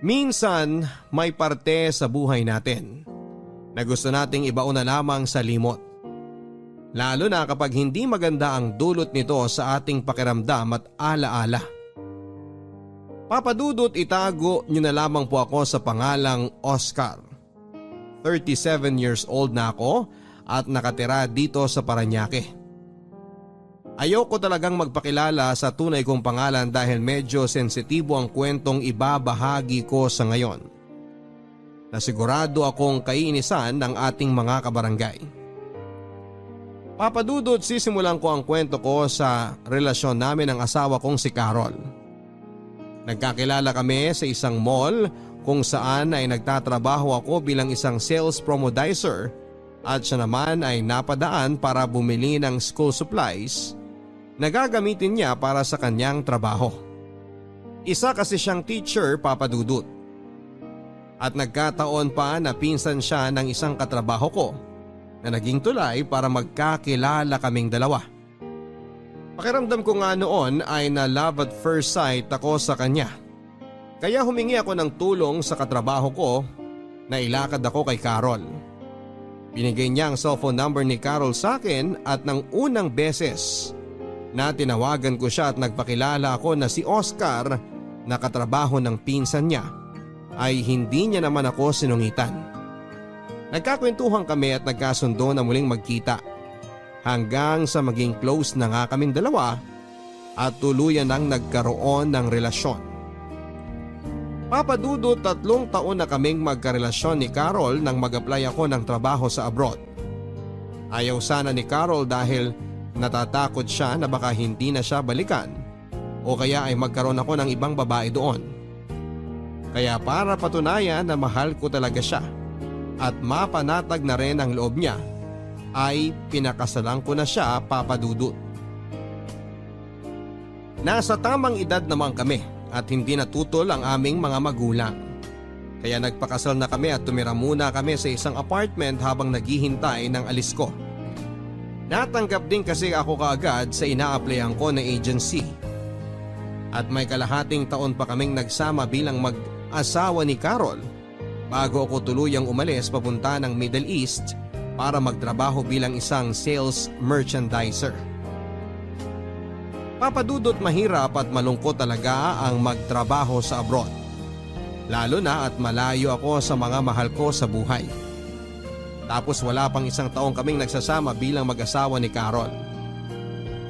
Minsan may parte sa buhay natin na gusto nating ibaon na lamang sa limot. Lalo na kapag hindi maganda ang dulot nito sa ating pakiramdam at alaala. Papadudot, itago niyo na lamang po ako sa pangalang Oscar. 37 years old na ako at nakatira dito sa Parañaque. Ayoko talagang magpakilala sa tunay kong pangalan dahil medyo sensitibo ang kwentong ibabahagi ko sa ngayon. Nasigurado akong kaiinisan ng ating mga kabarangay. Papadudot, sisimulan ko ang kwento ko sa relasyon namin ng asawa kong si Carol. Nagkakilala kami sa isang mall kung saan ay nagtatrabaho ako bilang isang sales promodizer at siya naman ay napadaan para bumili ng school supplies na gagamitin niya para sa kanyang trabaho. Isa kasi siyang teacher, Papadudot. At nagkataon pa na pinsan siya ng isang katrabaho ko na naging tulay para magkakilala kaming dalawa. Pakiramdam ko nga noon ay na love at first sight ako sa kanya. Kaya humingi ako ng tulong sa katrabaho ko na ilakad ako kay Carol. Binigay niya ang cellphone number ni Carol sa akin at nang unang beses na tinawagan ko siya at nagpakilala ako na si Oscar na katrabaho ng pinsan niya ay hindi niya naman ako sinungitan. Nagkakwentuhan kami at nagkasundo na muling magkita hanggang sa maging close na nga kaming dalawa at tuluyan nang nagkaroon ng relasyon. Papadudot, 3 taon na kaming magkarelasyon ni Carol nang mag-apply ako ng trabaho sa abroad. Ayaw sana ni Carol dahil natatakot siya na baka hindi na siya balikan o kaya ay magkaroon ako ng ibang babae doon. Kaya para patunayan na mahal ko talaga siya at mapanatag na rin ang loob niya ay pinakasalan ko na siya, Papadudot. Nasa tamang edad naman kami at hindi natutol ang aming mga magulang. Kaya nagpakasal na kami at tumira muna kami sa isang apartment habang naghihintay ng alis ko. Natanggap din kasi ako kaagad sa ina-applyan ko na agency. At may kalahating taon pa kaming nagsama bilang mag-asawa ni Carol bago ako tuluyang umalis papunta ng Middle East para magtrabaho bilang isang sales merchandiser. Papadudot, mahirap at malungkot talaga ang magtrabaho sa abroad. Lalo na at malayo ako sa mga mahal ko sa buhay. Tapos wala pang 1 taong kaming nagsasama bilang mag-asawa ni Carol.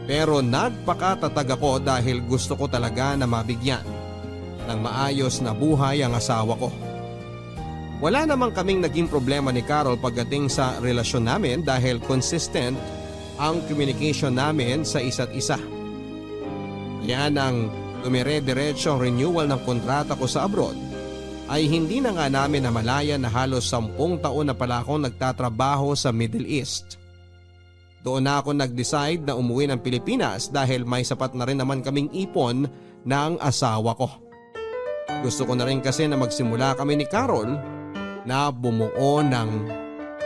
Pero nagpakatatag ako dahil gusto ko talaga na mabigyan ng maayos na buhay ang asawa ko. Wala namang kaming naging problema ni Carol pagdating sa relasyon namin dahil consistent ang communication namin sa isa't isa. Kaya nang dumire-diretso ang renewal ng kontrata ko sa abroad, ay hindi na nga namin namalayan na halos 10 taon na pala akong nagtatrabaho sa Middle East. Doon na ako nag-decide na umuwi ng Pilipinas dahil may sapat na rin naman kaming ipon ng asawa ko. Gusto ko na rin kasi na magsimula kami ni Carol na bumuo ng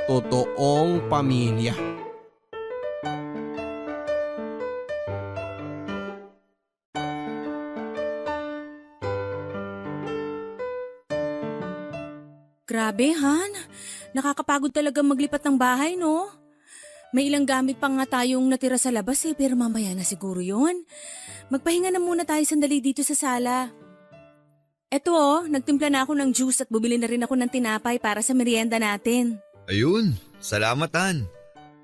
totoong pamilya. Grabe, Han. Nakakapagod talaga maglipat ng bahay, no? May ilang gamit pa nga tayong natira sa labas pero mamaya na siguro yon. Magpahinga na muna tayo sandali dito sa sala. Eto nagtimpla na ako ng juice at bumili na rin ako ng tinapay para sa merienda natin. Ayun, salamat Han.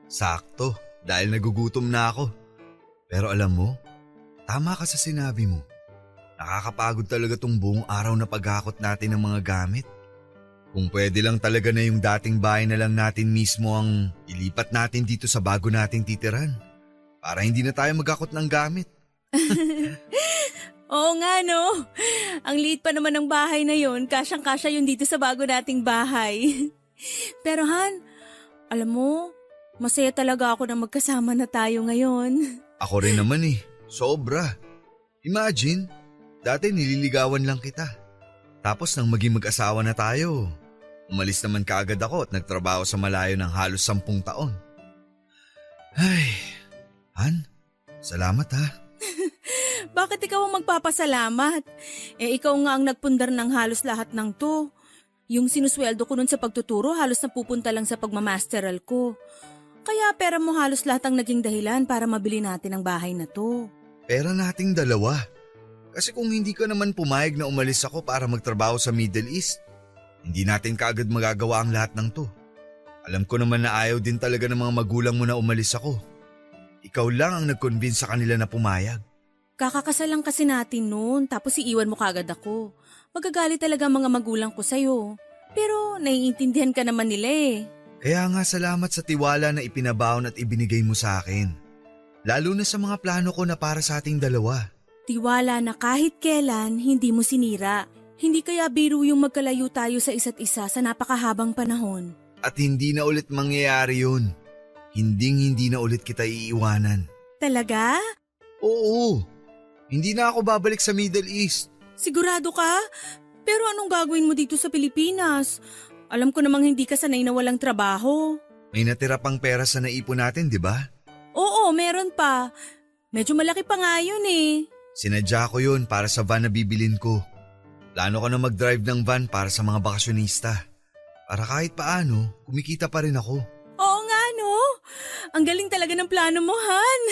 Sakto, dahil nagugutom na ako. Pero alam mo, tama ka sa sinabi mo. Nakakapagod talaga tong buong araw na paghakot natin ng mga gamit. Kung pwede lang talaga na yung dating bahay na lang natin mismo ang ilipat natin dito sa bago nating titiran. Para hindi na tayo magakot ng gamit. Oo nga, no? Ang liit pa naman ng bahay na yon, kasyang-kasya yun dito sa bago nating bahay. Pero Han, alam mo, masaya talaga ako na magkasama na tayo ngayon. Ako rin naman sobra. Imagine, dati nililigawan lang kita. Tapos nang maging mag-asawa na tayo, umalis naman kaagad ako at nagtrabaho sa malayo ng halos 10 taon. Ay, Han, salamat ha. Bakit ikaw ang magpapasalamat? Ikaw nga ang nagpundar ng halos lahat ng to. Yung sinusweldo ko nun sa pagtuturo halos napupunta lang sa pagmamasteral ko. Kaya pera mo halos lahat ang naging dahilan para mabili natin ang bahay na to. Pera nating dalawa. Kasi kung hindi ka naman pumayag na umalis ako para magtrabaho sa Middle East, hindi natin kaagad magagawa ang lahat ng to. Alam ko naman na ayaw din talaga ng mga magulang mo na umalis ako. Ikaw lang ang nag-convince sa kanila na pumayag. Kakakasal lang kasi natin noon tapos iiwan mo kagad ako. Magagalit talaga ang mga magulang ko sa'yo. Pero naiintindihan ka naman nila eh. Kaya nga salamat sa tiwala na ipinabaon at ibinigay mo sa akin. Lalo na sa mga plano ko na para sa ating dalawa. Tiwala na kahit kailan hindi mo sinira. Hindi kaya biro yung magkalayo tayo sa isa't isa sa napakahabang panahon. At hindi na ulit mangyayari yun. Hindi na ulit kita iiwanan. Talaga? Oo. Hindi na ako babalik sa Middle East. Sigurado ka? Pero anong gagawin mo dito sa Pilipinas? Alam ko namang hindi ka sanay na walang trabaho. May natira pang pera sa naipon natin, di ba? Oo, meron pa. Medyo malaki pa nga yun eh. Sinadya ko yun para sa van na bibilin ko. Plano ko na mag-drive ng van para sa mga bakasyonista. Para kahit paano, kumikita pa rin ako. Oo nga no. Ang galing talaga ng plano mo, Han.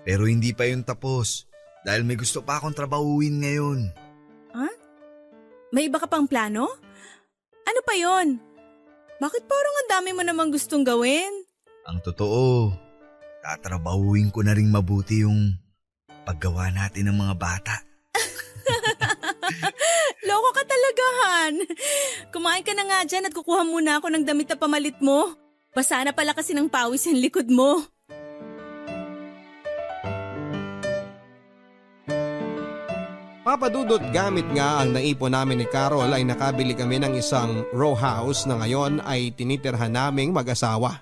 Pero hindi pa yun tapos. Dahil may gusto pa akong trabahuin ngayon. May iba ka pang plano? Ano pa yon? Bakit parang ang dami mo namang gustong gawin? Ang totoo, tatrabahuin ko na ring mabuti yung paggawa natin ng mga bata. Loko ka talaga, Han. Kumain ka na nga dyan at kukuha muna ako ng damit na pamalit mo. Basa na pala kasi ng pawis yung likod mo. Papadudot gamit nga ang naipon namin ni Carol ay nakabili kami ng isang row house na ngayon ay tinitirhan naming mag-asawa.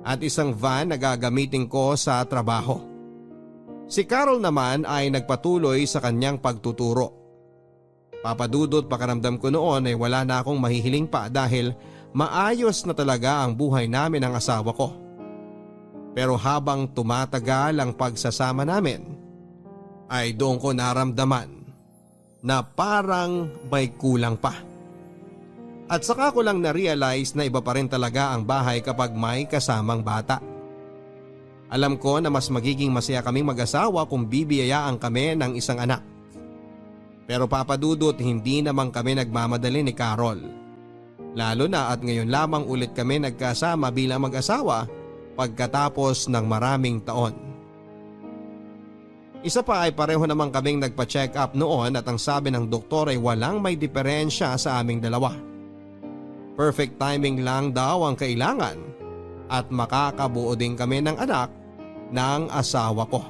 At isang van na gagamitin ko sa trabaho. Si Carol naman ay nagpatuloy sa kanyang pagtuturo. Papadudot pakaramdam ko noon ay wala na akong mahihiling pa dahil maayos na talaga ang buhay namin ng asawa ko. Pero habang tumatagal ang pagsasama namin, ay doon ko naramdaman na parang may kulang pa. At saka ko lang na-realize na iba pa rin talaga ang bahay kapag may kasamang bata. Alam ko na mas magiging masaya kaming mag-asawa kung bibiyayaan kami ng isang anak. Pero papadudot hindi naman kami nagmamadali ni Carol. Lalo na at ngayon lamang ulit kami nagkasama bilang mag-asawa pagkatapos ng maraming taon. Isa pa ay pareho naman kaming nagpa-check up noon at ang sabi ng doktor ay walang may diferensya sa aming dalawa. Perfect timing lang daw ang kailangan at makakabuo din kami ng anak ng asawa ko.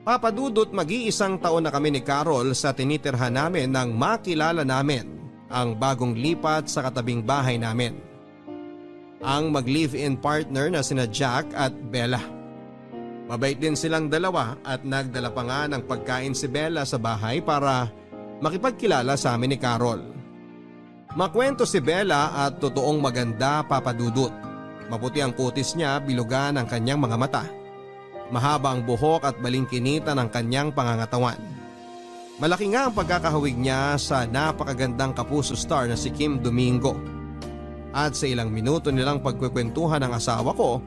Papadudot mag-iisang taon na kami ni Carol sa tinitirhan namin nang makilala namin ang bagong lipat sa katabing bahay namin. Ang mag-live-in partner na sina Jack at Bella. Mabait din silang dalawa at nagdala pa nga ng pagkain si Bella sa bahay para makipagkilala sa amin ni Carol. Makwento si Bella at totoong maganda, papadudot. Maputi ang kutis niya, bilugan ang kanyang mga mata. Mahaba ang buhok at balingkinita ng kanyang pangangatawan. Malaki nga ang pagkakahawig niya sa napakagandang kapuso star na si Kim Domingo. At sa ilang minuto nilang pagkwekwentuhan ng asawa ko,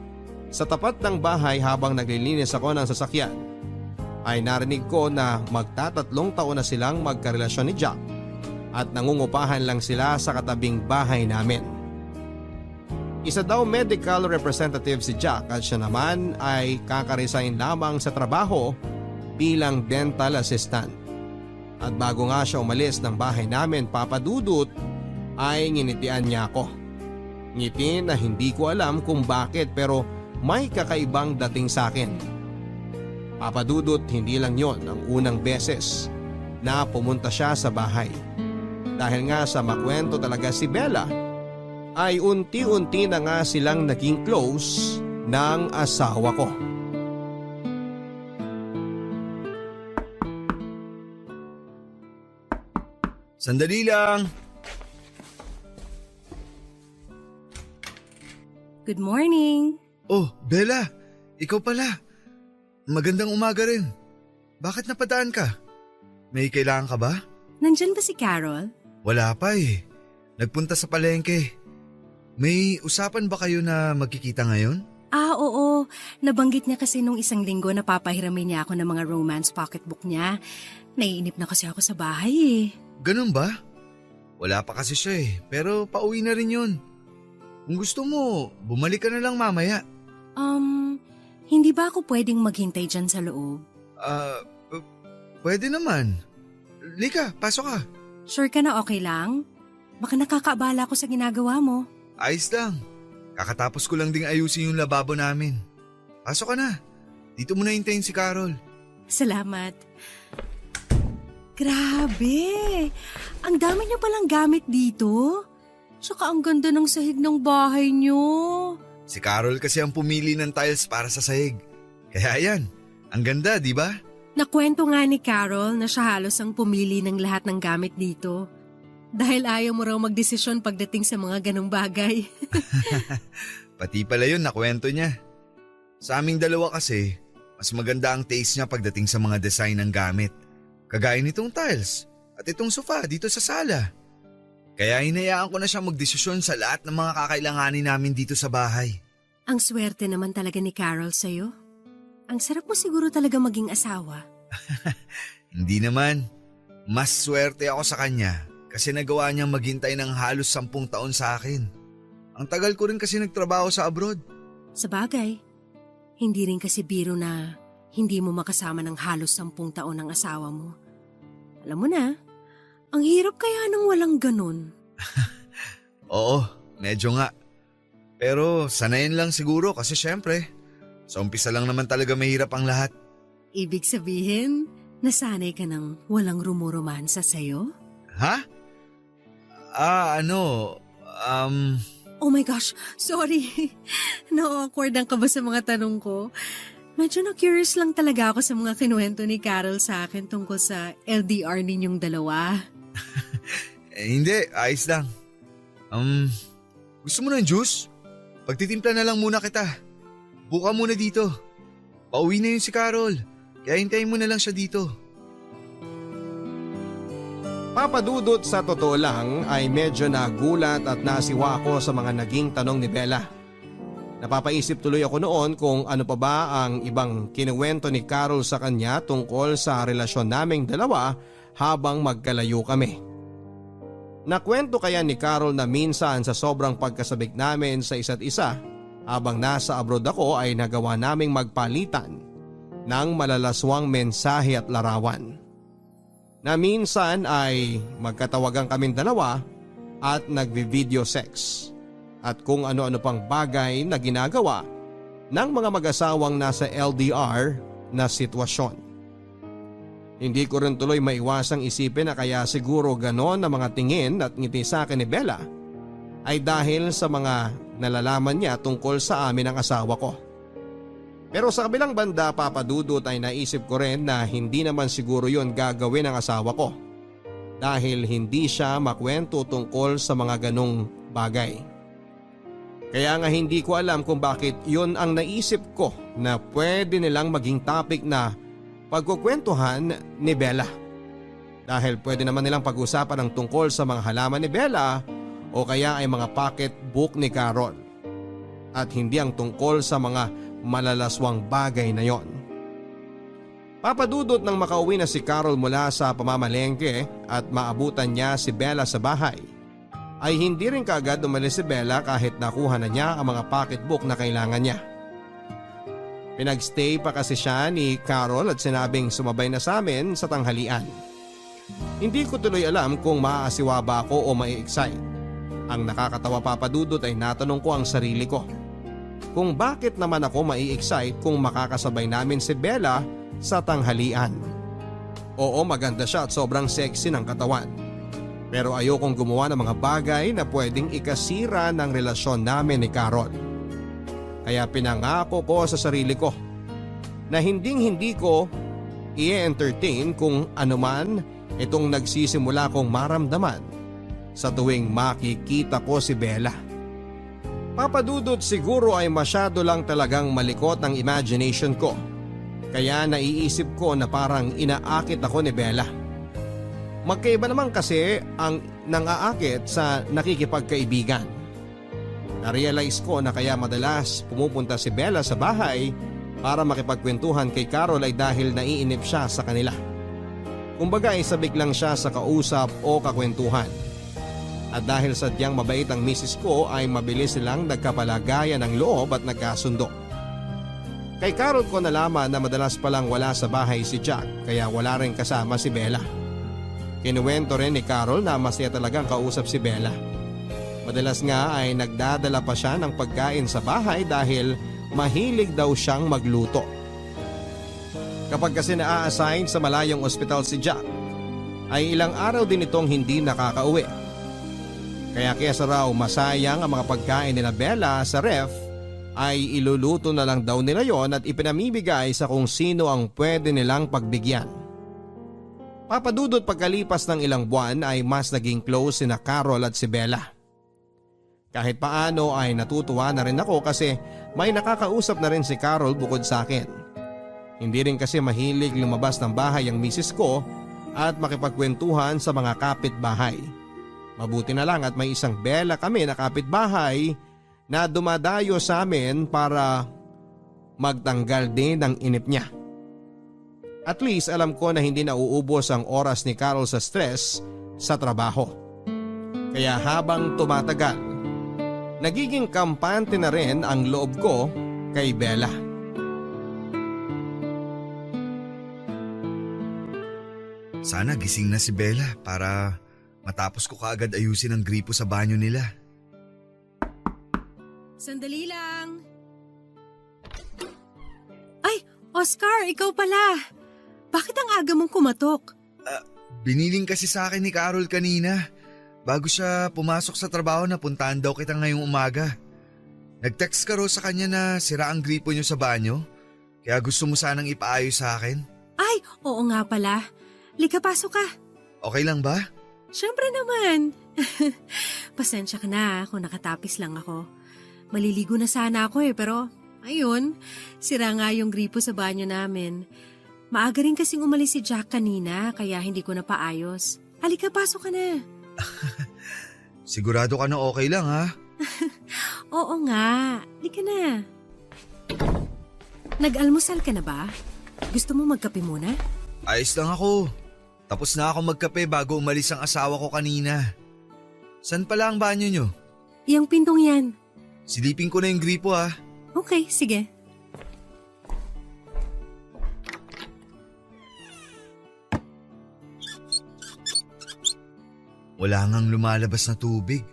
sa tapat ng bahay habang naglilinis ako ng sasakyan, ay narinig ko na magtatatlong taon na silang magkarelasyon ni Jack at nangungupahan lang sila sa katabing bahay namin. Isa daw medical representative si Jack at siya naman ay kakaresign lamang sa trabaho bilang dental assistant. At bago nga siya umalis ng bahay namin, papadudot, ay nginitian niya ako. Ngiti na hindi ko alam kung bakit pero may kakaibang dating sa akin. Papadudot, hindi lang yon ang unang beses na pumunta siya sa bahay. Dahil nga sa makwento talaga si Bella, ay unti-unti na nga silang naging close ng asawa ko. Sandali lang! Good morning. Oh, Bella! Ikaw pala! Magandang umaga rin. Bakit napadaan ka? May kailangan ka ba? Nandyan ba si Carol? Wala pa eh. Nagpunta sa palengke. May usapan ba kayo na magkikita ngayon? Oo. Nabanggit niya kasi nung isang linggo na papahiramin niya ako ng mga romance pocketbook niya. Naiinip na kasi ako sa bahay eh. Ganun ba? Wala pa kasi siya eh, pero pauwi na rin yun. Kung gusto mo, bumalik ka na lang mamaya. Hindi ba ako pwedeng maghintay dyan sa loob? Pwede naman. Lika, pasok ka. Sure ka na okay lang? Baka nakakaabala ko sa ginagawa mo. Ayos lang. Kakatapos ko lang ding ayusin yung lababo namin. Pasok ka na. Dito mo na hintayin si Carol. Salamat. Grabe! Ang dami niyo palang gamit dito. Tsaka ang ganda ng sahig ng bahay niyo. Si Carol kasi ang pumili ng tiles para sa sahig. Kaya yan, ang ganda, di ba? Nakwento nga ni Carol na siya halos ang pumili ng lahat ng gamit dito. Dahil ayaw mo raw magdesisyon pagdating sa mga ganong bagay. Pati pala yun, nakwento niya. Sa aming dalawa kasi, mas maganda ang taste niya pagdating sa mga design ng gamit. Kagaya nitong tiles at itong sofa dito sa sala. Kaya hinayaan ko na siya magdesisyon sa lahat ng mga kakailanganin namin dito sa bahay. Ang swerte naman talaga ni Carol sa'yo. Ang sarap mo siguro talaga maging asawa. Hindi naman. Mas swerte ako sa kanya kasi nagawa niyang maghintay ng halos 10 taon sa akin. Ang tagal ko rin kasi nagtrabaho sa abroad. Sa bagay, hindi rin kasi biro na hindi mo makasama ng halos 10 taon ang asawa mo. Alam mo na, ang hirap kaya nang walang ganun. Oo, medyo nga. Pero sanayin lang siguro kasi syempre, sa umpisa lang naman talaga mahirap ang lahat. Ibig sabihin, nasanay ka ng walang rumoromansa sa'yo? Ha? Oh my gosh, sorry. Na-awkward ka ba sa mga tanong ko? Medyo na-curious lang talaga ako sa mga kinuwento ni Carol sa akin tungkol sa LDR ninyong dalawa. Hindi, ayos lang. Gusto mo ng juice? Pagtitimpla na lang muna kita. Buka muna dito. Pauwi na yun si Carol, kaya hintayin mo na lang siya dito. Papadudot, sa totoo lang ay medyo nagulat at nasiwa ako sa mga naging tanong ni Bella. Napapaisip tuloy ako noon kung ano pa ba ang ibang kinuwento ni Carol sa kanya tungkol sa relasyon naming dalawa habang magkalayo kami. Nakwento kaya ni Carol na minsan sa sobrang pagkasabik namin sa isa't isa habang nasa abroad ako ay nagawa naming magpalitan ng malalaswang mensahe at larawan. Na minsan ay magkatawagan kaming dalawa at nagvi-video sex at kung ano-ano pang bagay na ginagawa ng mga mag-asawang nasa LDR na sitwasyon. Hindi ko rin tuloy maiwasang isipin na kaya siguro ganon na mga tingin at ngiti sa akin ni Bella ay dahil sa mga nalalaman niya tungkol sa amin ng asawa ko. Pero sa kabilang banda, Papadudot, ay naisip ko rin na hindi naman siguro yon gagawin ng asawa ko dahil hindi siya makwento tungkol sa mga ganong bagay. Kaya nga hindi ko alam kung bakit yon ang naisip ko na pwede nilang maging topic na pagkukwentuhan ni Bella. Dahil pwede naman nilang pag-usapan ng tungkol sa mga halaman ni Bella o kaya ay mga pocketbook ni Carol. At hindi ang tungkol sa mga malalaswang bagay na yon. Papadudot, nang makauwi na si Carol mula sa pamamalengke at maabutan niya si Bella sa bahay, ay hindi rin kaagad umalis si Bella kahit nakuha na niya ang mga pocketbook na kailangan niya. Pinagstay pa kasi siya ni Carol at sinabing sumabay na sa amin sa tanghalian. Hindi ko tuloy alam kung maaasiwa ba ako o mai-excite. Ang nakakatawa, Papadudot, ay natanong ko ang sarili ko kung bakit naman ako mai-excite kung makakasabay namin si Bella sa tanghalian. Oo, maganda siya at sobrang sexy ng katawan. Pero ayokong gumawa ng mga bagay na pwedeng ikasira ng relasyon namin ni Carol. Kaya pinangako ko sa sarili ko na hindi ko i-entertain kung anuman itong nagsisimula kong maramdaman sa tuwing makikita ko si Bella. Papadudot, siguro ay masyado lang talagang malikot ang imagination ko. Kaya naiisip ko na parang inaakit ako ni Bella. Magkaiba naman kasi ang nang-aakit sa nakikipagkaibigan. Na-realize ko na kaya madalas pumupunta si Bella sa bahay para makipagkwentuhan kay Carol ay dahil naiinip siya sa kanila. Kumbaga ay sabik lang siya sa kausap o kakwentuhan. At dahil sadyang mabait ang misis ko ay mabilis silang nagkapalagayan ng loob at nagkasundo. Kay Carol ko nalaman na madalas palang wala sa bahay si Jack kaya wala rin kasama si Bella. Kinuwento rin ni Carol na masaya talagang kausap si Bella. Madalas nga ay nagdadala pa siya ng pagkain sa bahay dahil mahilig daw siyang magluto. Kapag kasi na-assign sa malayong ospital si Jack, ay ilang araw din itong hindi nakakauwi. Kaya kesa raw masayang ang mga pagkain nila Bella sa ref, ay iluluto na lang daw nila yon at ipinamimigay sa kung sino ang pwede nilang pagbigyan. Papadudot pagkalipas ng ilang buwan ay mas naging close sina Carol at si Bella. Kahit paano ay natutuwa na rin ako kasi may nakakausap na rin si Carol bukod sa akin. Hindi rin kasi mahilig lumabas ng bahay ang misis ko at makipagkwentuhan sa mga kapitbahay. Mabuti na lang at may isang Bella kami na kapitbahay na dumadayo sa amin para magtanggal din ng inip niya. At least alam ko na hindi nauubos ang oras ni Carol sa stress sa trabaho. Kaya habang tumatagal, nagiging kampante na rin ang loob ko kay Bella. Sana gising na si Bella para matapos ko kaagad ayusin ang gripo sa banyo nila. Sandali lang. Ay, Oscar, ikaw pala. Bakit ang aga mong kumatok? Biniling kasi sa akin ni Carol kanina. Bago siya pumasok sa trabaho na puntahan daw kita ngayong umaga. Nag-text ka raw sa kanya na sira ang gripo niyo sa banyo. Kaya gusto mo sanang ipaayos sa akin. Ay, oo nga pala. Lika, pasok ka. Okay lang ba? Siyempre naman. Pasensya ka na kung nakatapis lang ako. Maliligo na sana ako pero ayun, sira nga yung gripo sa banyo namin. Maaga rin kasing umalis si Jack kanina kaya hindi ko na paayos. Halika, pasok ka na. Sigurado ka na okay lang ha? Oo nga, halika na. Nag-almusal ka na ba? Gusto mo magkape muna? Ayos lang ako. Tapos na ako magkape bago umalis ang asawa ko kanina. San pala ang banyo nyo? Yang pintong yan. Silipin ko na yung gripo ha. Okay, sige. Wala ngang lumalabas na tubig.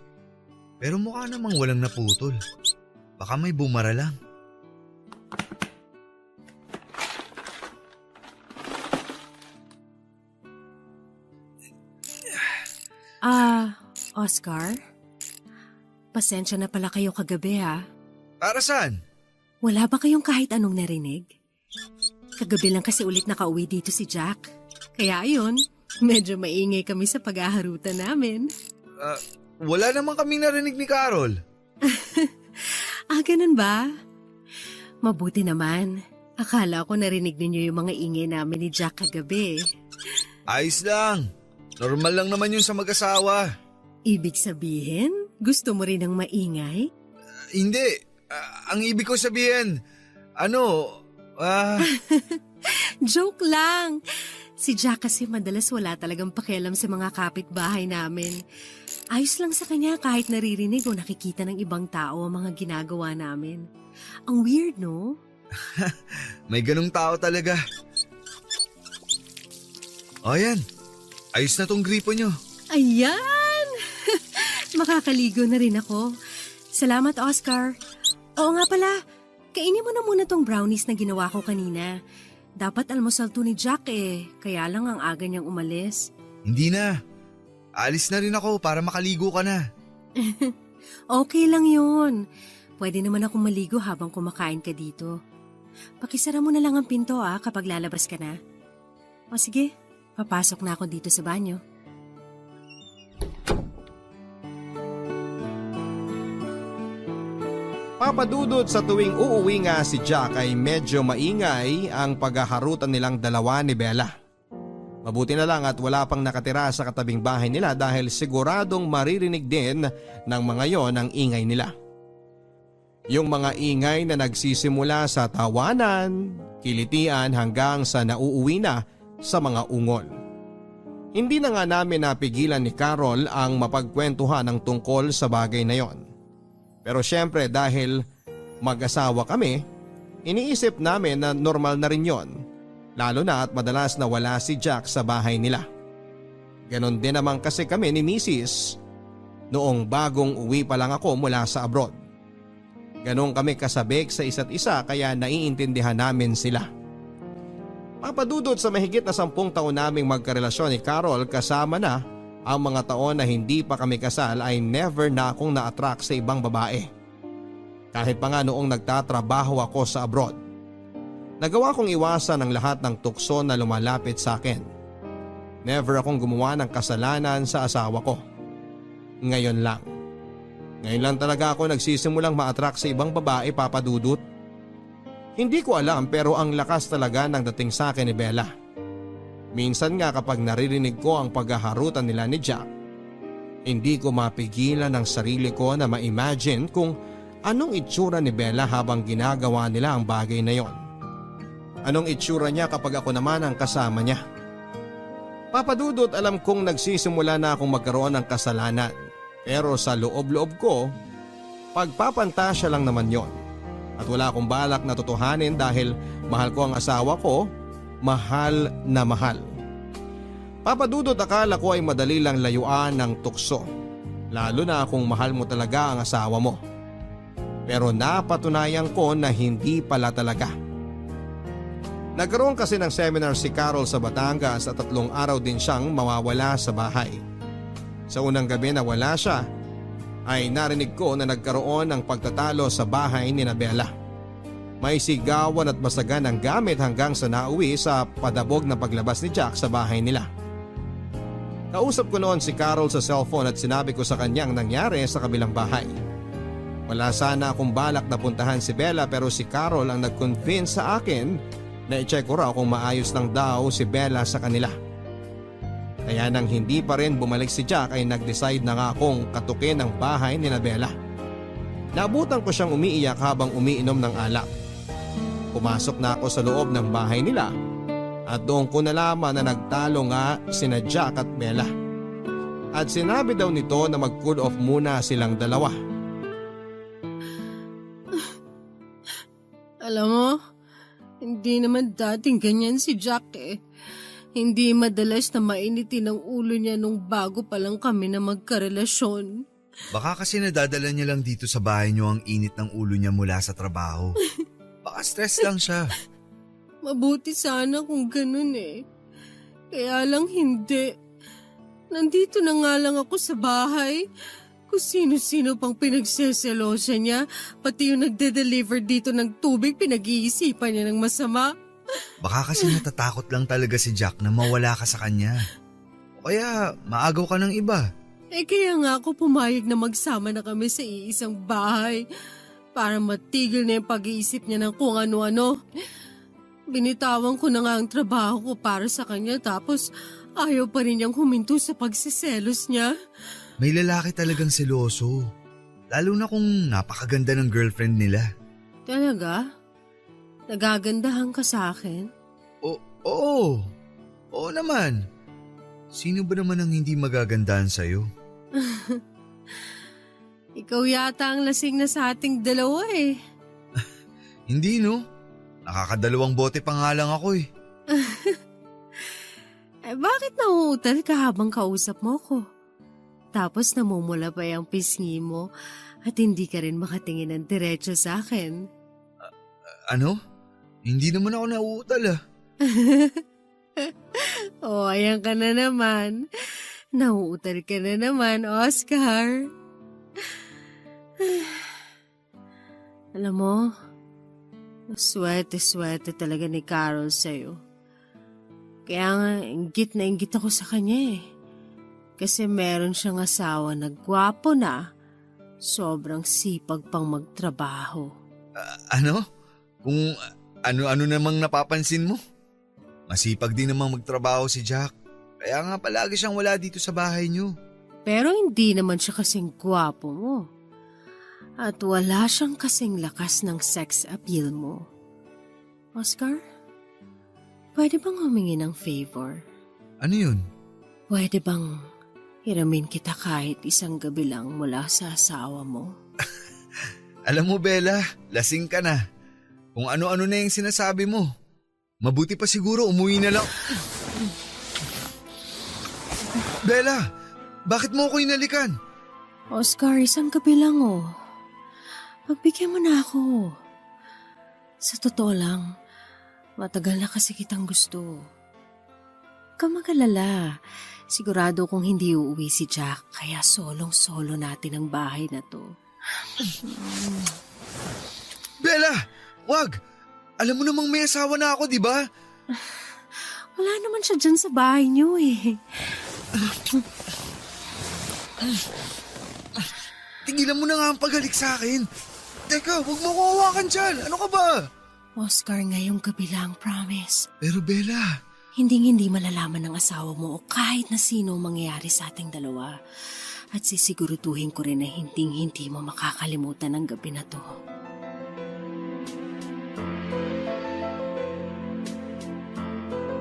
Pero mukha namang walang naputol. Baka may bumara lang. Oscar? Pasensya na pala kayo kagabi ha. Para saan? Wala ba kayong kahit anong narinig? Kagabi lang kasi ulit nakauwi dito si Jack. Kaya ayun, medyo maingay kami sa pag-aharutan namin. Wala naman kaming narinig ni Carol. Ganun ba? Mabuti naman. Akala ko narinig ninyo yung mga ingay namin ni Jack kagabi. Ayos lang. Normal lang naman yun sa mag-asawa. Ibig sabihin, gusto mo rin ng maingay? Hindi. Ang ibig ko sabihin, Joke lang. Si Jack kasi madalas wala talagang pakialam sa mga kapitbahay namin. Ayos lang sa kanya kahit naririnig o nakikita ng ibang tao ang mga ginagawa namin. Ang weird, no? May ganung tao talaga. O yan, ayos na tong gripo nyo. Ayan! Makakaligo na rin ako. Salamat, Oscar. Oo nga pala, kainin mo na muna tong brownies na ginawa ko kanina. Dapat almusal to ni Jack kaya lang ang aga niyang umalis. Hindi na. Alis na rin ako para makaligo ka na. Okay lang yun. Pwede naman akong maligo habang kumakain ka dito. Pakisara mo na lang ang pinto kapag lalabas ka na. O sige, papasok na ako dito sa banyo. Papadudot sa tuwing uuwi nga si Jack ay medyo maingay ang paghaharutan nilang dalawa ni Bella. Mabuti na lang at wala pang nakatira sa katabing bahay nila dahil siguradong maririnig din ng mga yon ang ingay nila. Yung mga ingay na nagsisimula sa tawanan, kilitian hanggang sa nauuwi na sa mga ungol. Hindi na nga namin napigilan ni Carol ang mapagkwentuhan ng tungkol sa bagay na yon. Pero syempre dahil mag-asawa kami, iniisip namin na normal na rin yon. Lalo na at madalas na wala si Jack sa bahay nila. Ganon din naman kasi kami ni Mrs. noong bagong uwi pa lang ako mula sa abroad. Ganon kami kasabik sa isa't isa kaya naiintindihan namin sila. Papadudot sa mahigit na 10 taon naming magkarelasyon ni Carol kasama na ang mga taon na hindi pa kami kasal ay never na akong na-attract sa ibang babae. Kahit pa nga noong nagtatrabaho ako sa abroad. Nagawa kong iwasan ang lahat ng tukso na lumalapit sa akin. Never akong gumawa ng kasalanan sa asawa ko. Ngayon lang. Ngayon lang talaga ako nagsisimulang ma-attract sa ibang babae, Papadudot. Hindi ko alam pero ang lakas talaga ng dating sa akin ni Bella. Minsan nga kapag naririnig ko ang paghaharutan nila ni Jack, hindi ko mapigilan ang sarili ko na ma-imagine kung anong itsura ni Bella habang ginagawa nila ang bagay na yon. Anong itsura niya kapag ako naman ang kasama niya? Papadudot, alam kong nagsisimula na akong magkaroon ng kasalanan. Pero sa loob-loob ko, pagpapantasya lang naman yon. At wala akong balak na totohanin dahil mahal ko ang asawa ko, mahal na mahal. Papadudot, akala ko ay madali lang layuan ng tukso. Lalo na kung mahal mo talaga ang asawa mo. Pero napatunayan ko na hindi pala talaga. Nagkaroon kasi ng seminar si Carol sa Batangas at 3 araw din siyang mawawala sa bahay. Sa unang gabi na wala siya, ay narinig ko na nagkaroon ng pagtatalo sa bahay ni Bella. May sigawan at basagan ng gamit hanggang sa nauwi sa padabog na paglabas ni Jack sa bahay nila. Kausap ko noon si Carol sa cellphone at sinabi ko sa kanyang nangyari sa kabilang bahay. Wala sana akong balak na puntahan si Bella pero si Carol ang nag-convince sa akin na i-check ko raw kung maayos lang daw si Bella sa kanila. Kaya nang hindi pa rin bumalik si Jack ay nag-decide na nga akong katukin ang bahay ni Bella. Naabutan ko siyang umiiyak habang umiinom ng alak. Pumasok na ako sa loob ng bahay nila at doon ko nalaman na nagtalo nga sina Jack at Bella. At sinabi daw nito na mag-cool off muna silang dalawa. Alam mo, hindi naman dating ganyan si Jack eh. Hindi madalas na mainitin ang ulo niya nung bago pa lang kami na magkarelasyon. Baka kasi nadadala niya lang dito sa bahay niyo ang init ng ulo niya mula sa trabaho. Baka stress lang siya. Mabuti sana kung ganun eh. Kaya lang hindi. Nandito na nga lang ako sa bahay. Kung sino-sino pang pinagseselosa niya, pati yung nagde-deliver dito ng tubig, pinag-iisipan niya ng masama. Baka kasi natatakot lang talaga si Jack na mawala ka sa kanya. O kaya maagaw ka ng iba. Kaya nga ako pumayag na magsama na kami sa iisang bahay para matigil na yung pag-iisip niya ng kung ano-ano. Binitawan ko na nga ang trabaho ko para sa kanya tapos ayaw pa rin niyang huminto sa pagsiselos niya. May lalaki talagang seloso. Lalo na kung napakaganda ng girlfriend nila. Talaga? Nagagandahan ka sa akin? Oo. Oo naman. Sino ba naman ang hindi magagandahan sa'yo? Ikaw yata ang lasing na sa ating dalawa eh. Hindi no. Nakakadalawang bote pa nga lang ako eh. Bakit nauutal ka habang kausap mo ko? Tapos namumula pa yung pisngi mo at hindi ka rin makatingin ng diretso sa akin. Ano? Hindi naman ako nauutal ah. Ayan ka na naman. Nauutal ka na naman, Oscar. Alam mo, swerte-swerte talaga ni Carol sa'yo. Kaya nga, inggit na inggit ako sa kanya eh. Kasi meron siyang asawa na gwapo na, Sobrang sipag pang magtrabaho. Ano? Kung ano-ano namang napapansin mo? Masipag din namang magtrabaho si Jack. Kaya nga palagi siyang wala dito sa bahay niyo. Pero hindi naman siya kasing gwapo mo. At wala siyang kasing lakas ng sex appeal mo. Oscar, pwede bang humingi ng favor? Ano yun? Pwede bang hiramin kita kahit isang gabi lang mula sa asawa mo? Alam mo Bella, lasing ka na. Kung ano-ano na yung sinasabi mo. Mabuti pa siguro umuwi na lang. Bella, bakit mo ako inalikan? Oscar, isang gabi lang oh. Pagbigyan mo na ako. Sa totoo lang, matagal na kasi kitang gusto. Huwag kang mag-alala. Sigurado kung hindi uuwi si Jack, kaya solong-solo natin ang bahay na to. Bella, wag! Alam mo namang may asawa na ako, di ba? Wala naman siya dyan sa bahay niyo eh. Tigilan mo na nga ang paghalik sa akin. Teka, wag mo ko hawakan dyan. Ano ka ba? Oscar, ngayong gabi lang, promise. Pero Bella... Hinding-hindi malalaman ng asawa mo o kahit na sino mangyayari sa ating dalawa. At sisiguraduhin ko rin na hinding-hindi mo makakalimutan ang gabi na to.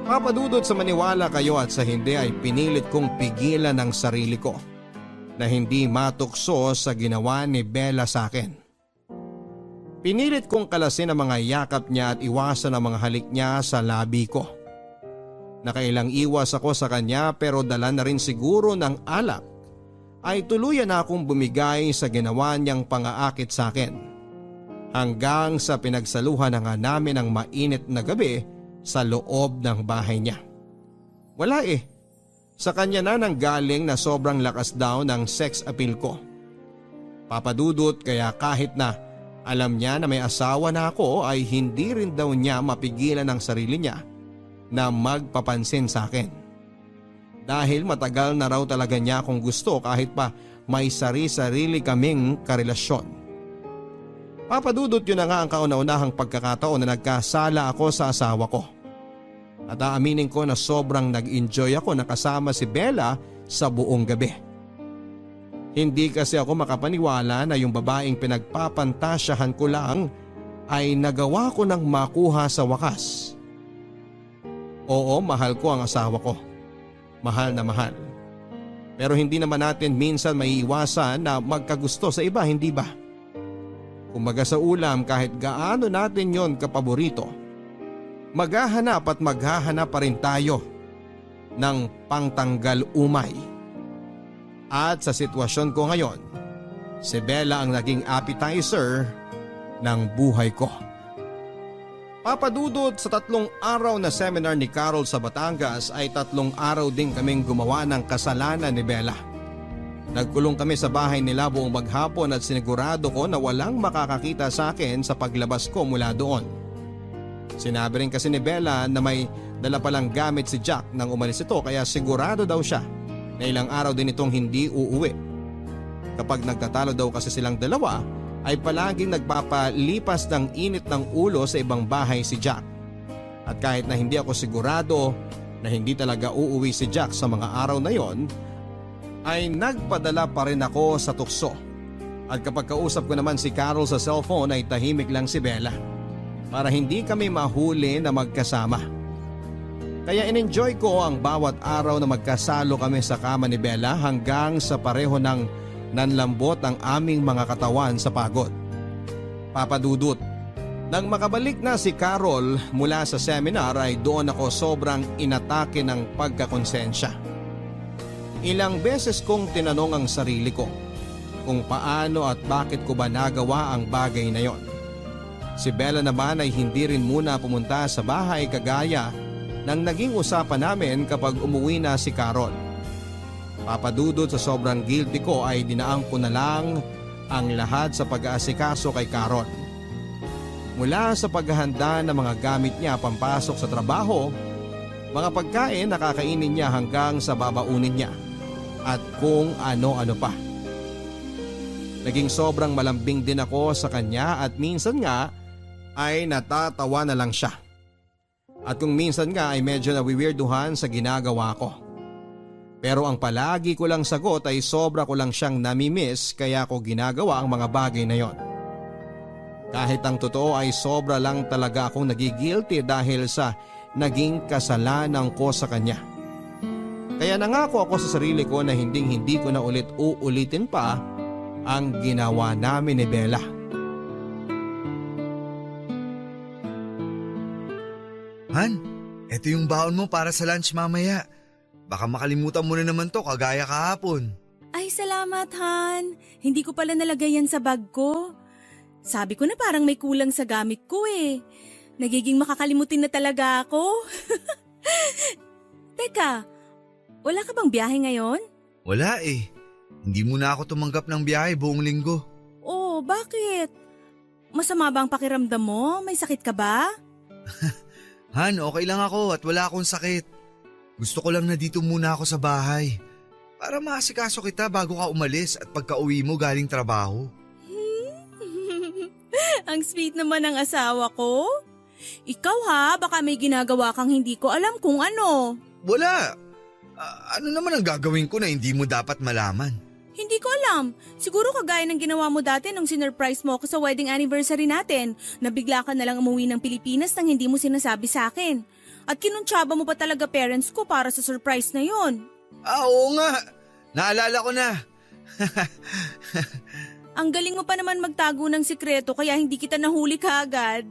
Papadudot sa maniwala kayo at sa hindi ay pinilit kong pigilan ang sarili ko na hindi matukso sa ginawa ni Bella sa akin. Pinilit kong kalasin ang mga yakap niya at iwasan ang mga halik niya sa labi ko. Nakailang iwas ako sa kanya pero dala na rin siguro ng alak ay tuluyan na akong bumigay sa ginawa niyang pangaakit sa akin. Hanggang sa pinagsaluhan na nga namin ang mainit na gabi sa loob ng bahay niya. Wala eh. Sa kanya na nanggaling na sobrang lakas daw ng sex appeal ko. Papadudot kaya kahit na alam niya na may asawa na ako ay hindi rin daw niya mapigilan ang sarili niya na magpapansin sa akin. Dahil matagal na raw talaga niya akong gusto kahit pa may sari-sarili kaming karelasyon. Papadudot yun na nga ang kauna-unahang pagkakataon na nagkasala ako sa asawa ko. At aaminin ko na sobrang nag-enjoy ako na kasama si Bella sa buong gabi. Hindi kasi ako makapaniwala na yung babaeng pinagpapantasyahan ko lang ay nagawa ko ng makuha sa wakas. Oo, mahal ko ang asawa ko. Mahal na mahal. Pero hindi naman natin minsan maiiwasan na magkagusto sa iba, hindi ba? Kumbaga sa ulam kahit gaano natin yon kapaborito, maghahanap at maghahanap pa rin tayo ng pangtanggal umay. At sa sitwasyon ko ngayon, si Bella ang naging appetizer ng buhay ko. Papadudot sa 3 araw na seminar ni Carol sa Batangas ay 3 araw din kaming gumawa ng kasalanan ni Bella. Nagkulong kami sa bahay nila buong maghapon at sinigurado ko na walang makakakita sa akin sa paglabas ko mula doon. Sinabi rin kasi ni Bella na may dala palang gamit si Jack nang umalis ito kaya sigurado daw siya na ilang araw din itong hindi uuwi. Kapag nagtatalo daw kasi silang dalawa, ay palaging nagpapalipas ng init ng ulo sa ibang bahay si Jack. At kahit na hindi ako sigurado na hindi talaga uuwi si Jack sa mga araw na yon, ay nagpadala pa rin ako sa tukso. At kapag kausap ko naman si Carol sa cellphone ay tahimik lang si Bella para hindi kami mahuli na magkasama. Kaya in-enjoy ko ang bawat araw na magkasalo kami sa kama ni Bella hanggang sa pareho ng nanlambot ang aming mga katawan sa pagod. Papadudot, nang makabalik na si Carol mula sa seminar ay doon ako sobrang inatake ng pagkakonsensya. Ilang beses kong tinanong ang sarili ko kung paano at bakit ko ba nagawa ang bagay na yon. Si Bella naman ay hindi rin muna pumunta sa bahay kagaya ng naging usapan namin kapag umuwi na si Carol. Papadudot sa sobrang guilty ko ay dinaang ko na lang ang lahat sa pag-aasikaso kay Carol. Mula sa paghahanda ng mga gamit niya pampasok sa trabaho, mga pagkain na kakainin niya hanggang sa babaunin niya, at kung ano-ano pa. Naging sobrang malambing din ako sa kanya at minsan nga ay natatawa na lang siya. At kung minsan nga ay medyo nawiwirduhan sa ginagawa ko. Pero ang palagi ko lang sagot ay sobra ko lang siyang namimiss kaya ko ginagawa ang mga bagay na yon. Kahit ang totoo ay sobra lang talaga akong nagigilty dahil sa naging kasalanan ko sa kanya. Kaya nangako ako sa sarili ko na hindi ko na ulit uulitin pa ang ginawa namin ni Bella. Han, eto yung baon mo para sa lunch mamaya. Baka makalimutan mo na naman to kagaya kahapon. Ay, salamat, Han. Hindi ko pala nalagay yan sa bag ko. Sabi ko na parang may kulang sa gamit ko eh. Nagiging makakalimutin na talaga ako. Teka, wala ka bang biyahe ngayon? Wala eh. Hindi mo na ako tumanggap ng biyahe buong linggo. Oh, bakit? Masama ba ang pakiramdam mo? May sakit ka ba? Han, okay lang ako at wala akong sakit. Gusto ko lang na dito muna ako sa bahay. Para maasikaso kita bago ka umalis at pagka-uwi mo galing trabaho. Ang sweet naman ng asawa ko. Ikaw ha, baka may ginagawa kang hindi ko alam kung ano. Wala. Ano naman ang gagawin ko na hindi mo dapat malaman? Hindi ko alam. Siguro kagaya ng ginawa mo dati nung sinurprise mo ako sa wedding anniversary natin, na bigla ka na lang umuwi ng Pilipinas nang hindi mo sinasabi sa akin. At kinuntsaba mo pa talaga parents ko para sa surprise na yon. Oo nga. Naalala ko na. Ang galing mo pa naman magtago ng sikreto kaya hindi kita nahuli kaagad.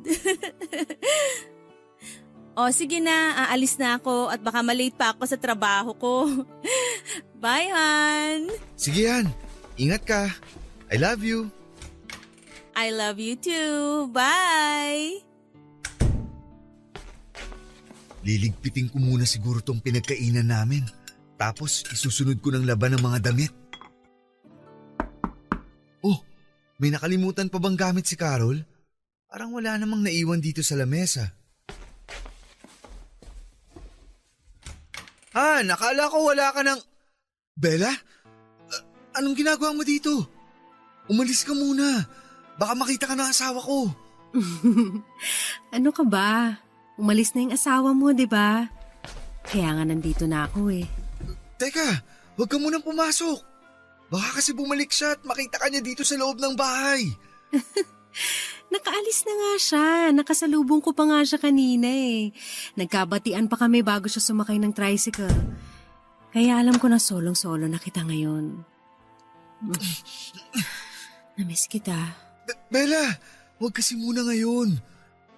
O sige na, aalis na ako at baka malate pa ako sa trabaho ko. Bye, Han! Sige Han, ingat ka. I love you. I love you too. Bye! Liligpitin ko muna siguro tong pinagkainan namin. Tapos isusunod ko ng laban ng mga damit. Oh, may nakalimutan pa bang gamit si Carol? Parang wala namang naiwan dito sa lamesa. Nakala ko wala ka ng… Bella? Anong ginagawa mo dito? Umalis ka muna. Baka makita ka ng asawa ko. Ano ka ba? Umalis na yung asawa mo, di ba? Kaya nga nandito na ako eh. Teka, huwag ka munang pumasok. Baka kasi bumalik siya at makita ka niya dito sa loob ng bahay. Nakaalis na nga siya. Nakasalubong ko pa nga siya kanina eh. Nagkabatian pa kami bago siya sumakay ng tricycle. Kaya alam ko na solong-solo na kita ngayon. Namiss kita. Bella, huwag kasi muna ngayon.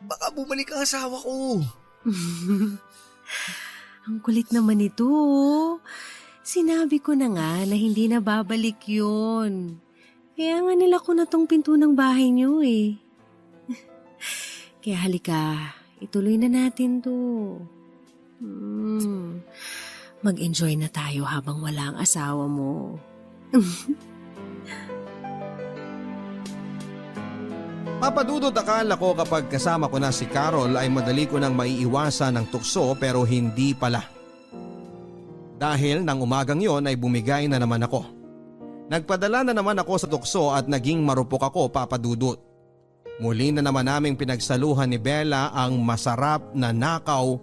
Baka bumalik ang asawa ko. Ang kulit naman ito. Sinabi ko na nga na hindi na babalik yun. Kaya nga nila ko na tong pinto ng bahay niyo eh. Kaya halika, ituloy na natin to. Mag-enjoy na tayo habang wala ang asawa mo. Papadudod akala ko kapag kasama ko na si Carol ay madali ko nang maiiwasan ng tukso pero hindi pala. Dahil nang umagang yon ay bumigay na naman ako. Nagpadala na naman ako sa tukso at naging marupok ako, Papadudot. Muli na naman naming pinagsaluhan ni Bella ang masarap na nakaw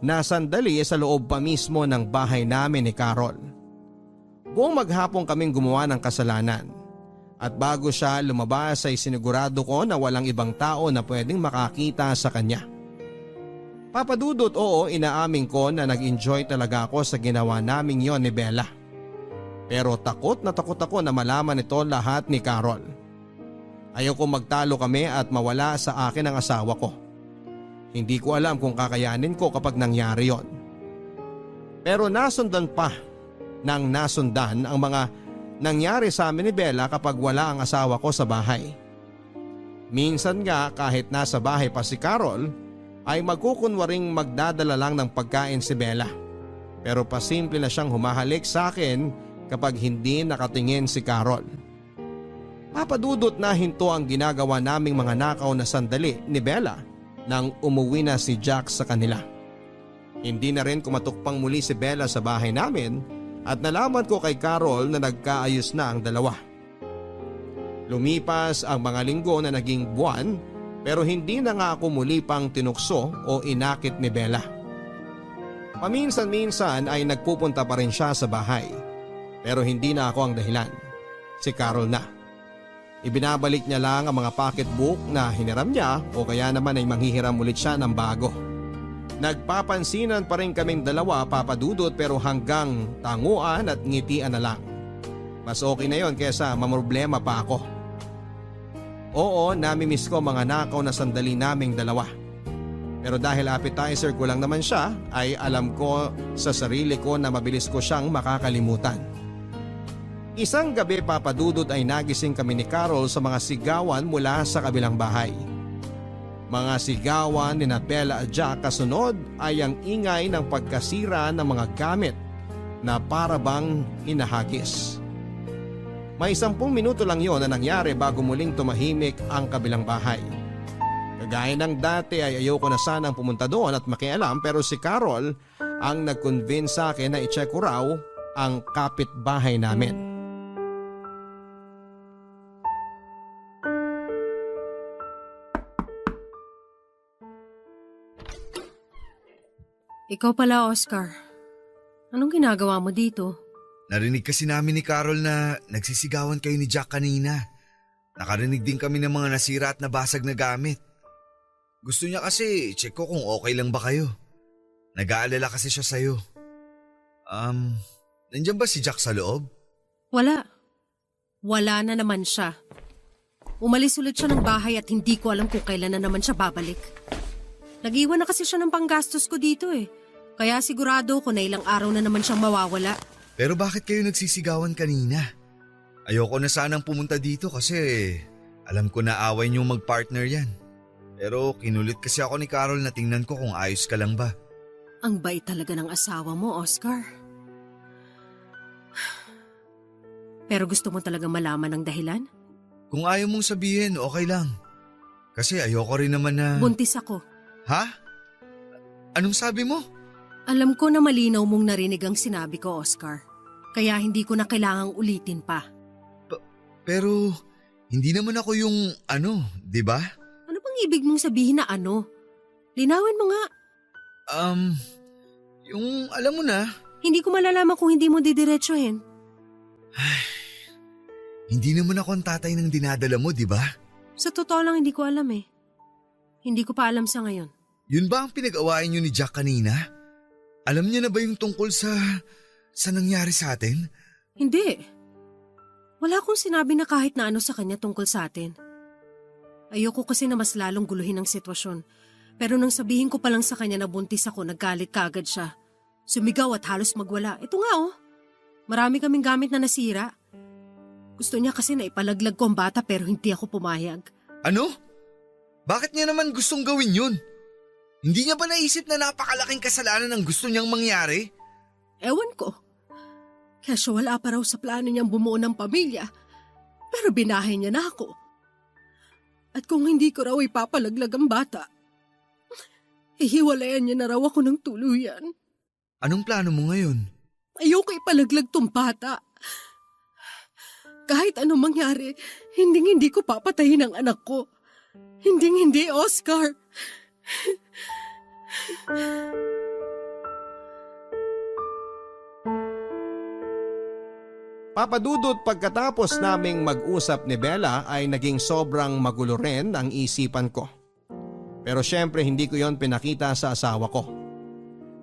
na sandali sa loob pa mismo ng bahay namin ni Carol. Buong maghapon kaming gumawa ng kasalanan. At bago siya lumabas ay sinigurado ko na walang ibang tao na pwedeng makakita sa kanya. Papadudot, oo, inaamin ko na nag-enjoy talaga ako sa ginawa naming yon ni Bella. Pero takot na takot ako na malaman ito lahat ni Carol. Ayaw ko magtalo kami at mawala sa akin ang asawa ko. Hindi ko alam kung kakayanin ko kapag nangyari yon. Pero nasundan pa nang nasundan ang mga nangyari sa amin ni Bella kapag wala ang asawa ko sa bahay. Minsan nga kahit nasa bahay pa si Carol ay magkukunwaring magdadala lang ng pagkain si Bella. Pero pasimple na siyang humahalik sa akin kapag hindi nakatingin si Carol. Papadudot na hinto ang ginagawa naming mga nakaw na sandali ni Bella nang umuwi na si Jack sa kanila. Hindi na rin kumatukpang muli si Bella sa bahay namin at nalaman ko kay Carol na nagkaayos na ang dalawa. Lumipas ang mga linggo na naging buwan pero hindi na nga ako muli pang tinukso o inakit ni Bella. Paminsan-minsan ay nagpupunta pa rin siya sa bahay pero hindi na ako ang dahilan. Si Carol na. Ibinabalik niya lang ang mga pocketbook na hiniram niya o kaya naman ay manghihiram ulit siya ng bago. Nagpapansinan pa rin kaming dalawa, Papa Dudut, pero hanggang tanguan at ngitian na lang. Mas okay na yon kesa mamroblema pa ako. Oo, namimiss ko mga nakaw na sandali naming dalawa. Pero dahil appetizer ko lang naman siya, ay alam ko sa sarili ko na mabilis ko siyang makakalimutan. Isang gabi, Papa Dudut, ay nagising kami ni Carol sa mga sigawan mula sa kabilang bahay. Mga sigawan ni Bella at Jack, kasunod ay ang ingay ng pagkasira ng mga gamit na para bang hinahagis. May 10 minuto lang yon na nangyari bago muling tumahimik ang kabilang bahay. Kagaya ng dati ay ayoko na sanang pumunta doon at makialam, pero si Carol ang nag-convince sa akin na i-check ko raw ang kapitbahay namin. Ikaw pala, Oscar. Anong ginagawa mo dito? Narinig kasi namin ni Carol na nagsisigawan kayo ni Jack kanina. Nakarinig din kami ng mga nasira at nabasag na gamit. Gusto niya kasi check ko kung okay lang ba kayo. Nag-aalala kasi siya sa'yo. Nandiyan ba si Jack sa loob? Wala. Wala na naman siya. Umalis ulit siya ng bahay at hindi ko alam kung kailan na naman siya babalik. Nag-iwan na kasi siya ng panggastos ko dito eh. Kaya sigurado ko na ilang araw na naman siyang mawawala. Pero bakit kayo nagsisigawan kanina? Ayoko na sanang pumunta dito kasi alam ko na away niyong mag-partner yan. Pero kinulit kasi ako ni Carol na tingnan ko kung ayos ka lang ba. Ang bait talaga ng asawa mo, Oscar. Pero gusto mo talaga malaman ang dahilan? Kung ayaw mong sabihin, okay lang. Kasi ayoko rin naman na… Buntis ako. Ha? Anong sabi mo? Alam ko na malinaw mong narinig ang sinabi ko, Oscar. Kaya hindi ko na kailangang ulitin pa. Pero hindi naman ako yung di ba? Ano bang ibig mong sabihin na ano? Linawin mo nga. Yung alam mo na. Hindi ko malalaman kung hindi mo didiretsuhin. Hindi naman ako ang tatay ng dinadala mo, di ba? Sa totoo lang hindi ko alam eh. Hindi ko pa alam sa ngayon. Yun ba ang pinag-awayan niyo ni Jack kanina? Alam niya na ba yung tungkol sa nangyari sa atin? Hindi. Wala akong sinabi na kahit na ano sa kanya tungkol sa atin. Ayoko kasi na mas lalong guluhin ang sitwasyon. Pero nang sabihin ko pa lang sa kanya na buntis ako, naggalit kaagad siya. Sumigaw at halos magwala. Ito nga oh. Marami kaming gamit na nasira. Gusto niya kasi na ipalaglag ko ang bata pero hindi ako pumayag. Ano? Bakit niya naman gustong gawin yun? Hindi niya ba naisip na napakalaking kasalanan ang gusto niyang mangyari? Ewan ko. Kesyo wala pa raw sa plano niyang bumuo ng pamilya. Pero binahay niya na ako. At kung hindi ko raw ipapalaglag ang bata, hihiwalayan niya na raw ako ng tuluyan. Anong plano mo ngayon? Ayoko ipalaglag tong bata. Kahit anong mangyari, hindi ko papatayin ang anak ko. Hindi, Oscar. Papa Dudut, pagkatapos naming mag-usap ni Bella ay naging sobrang magulo rin ang isipan ko. Pero syempre hindi ko yon pinakita sa asawa ko.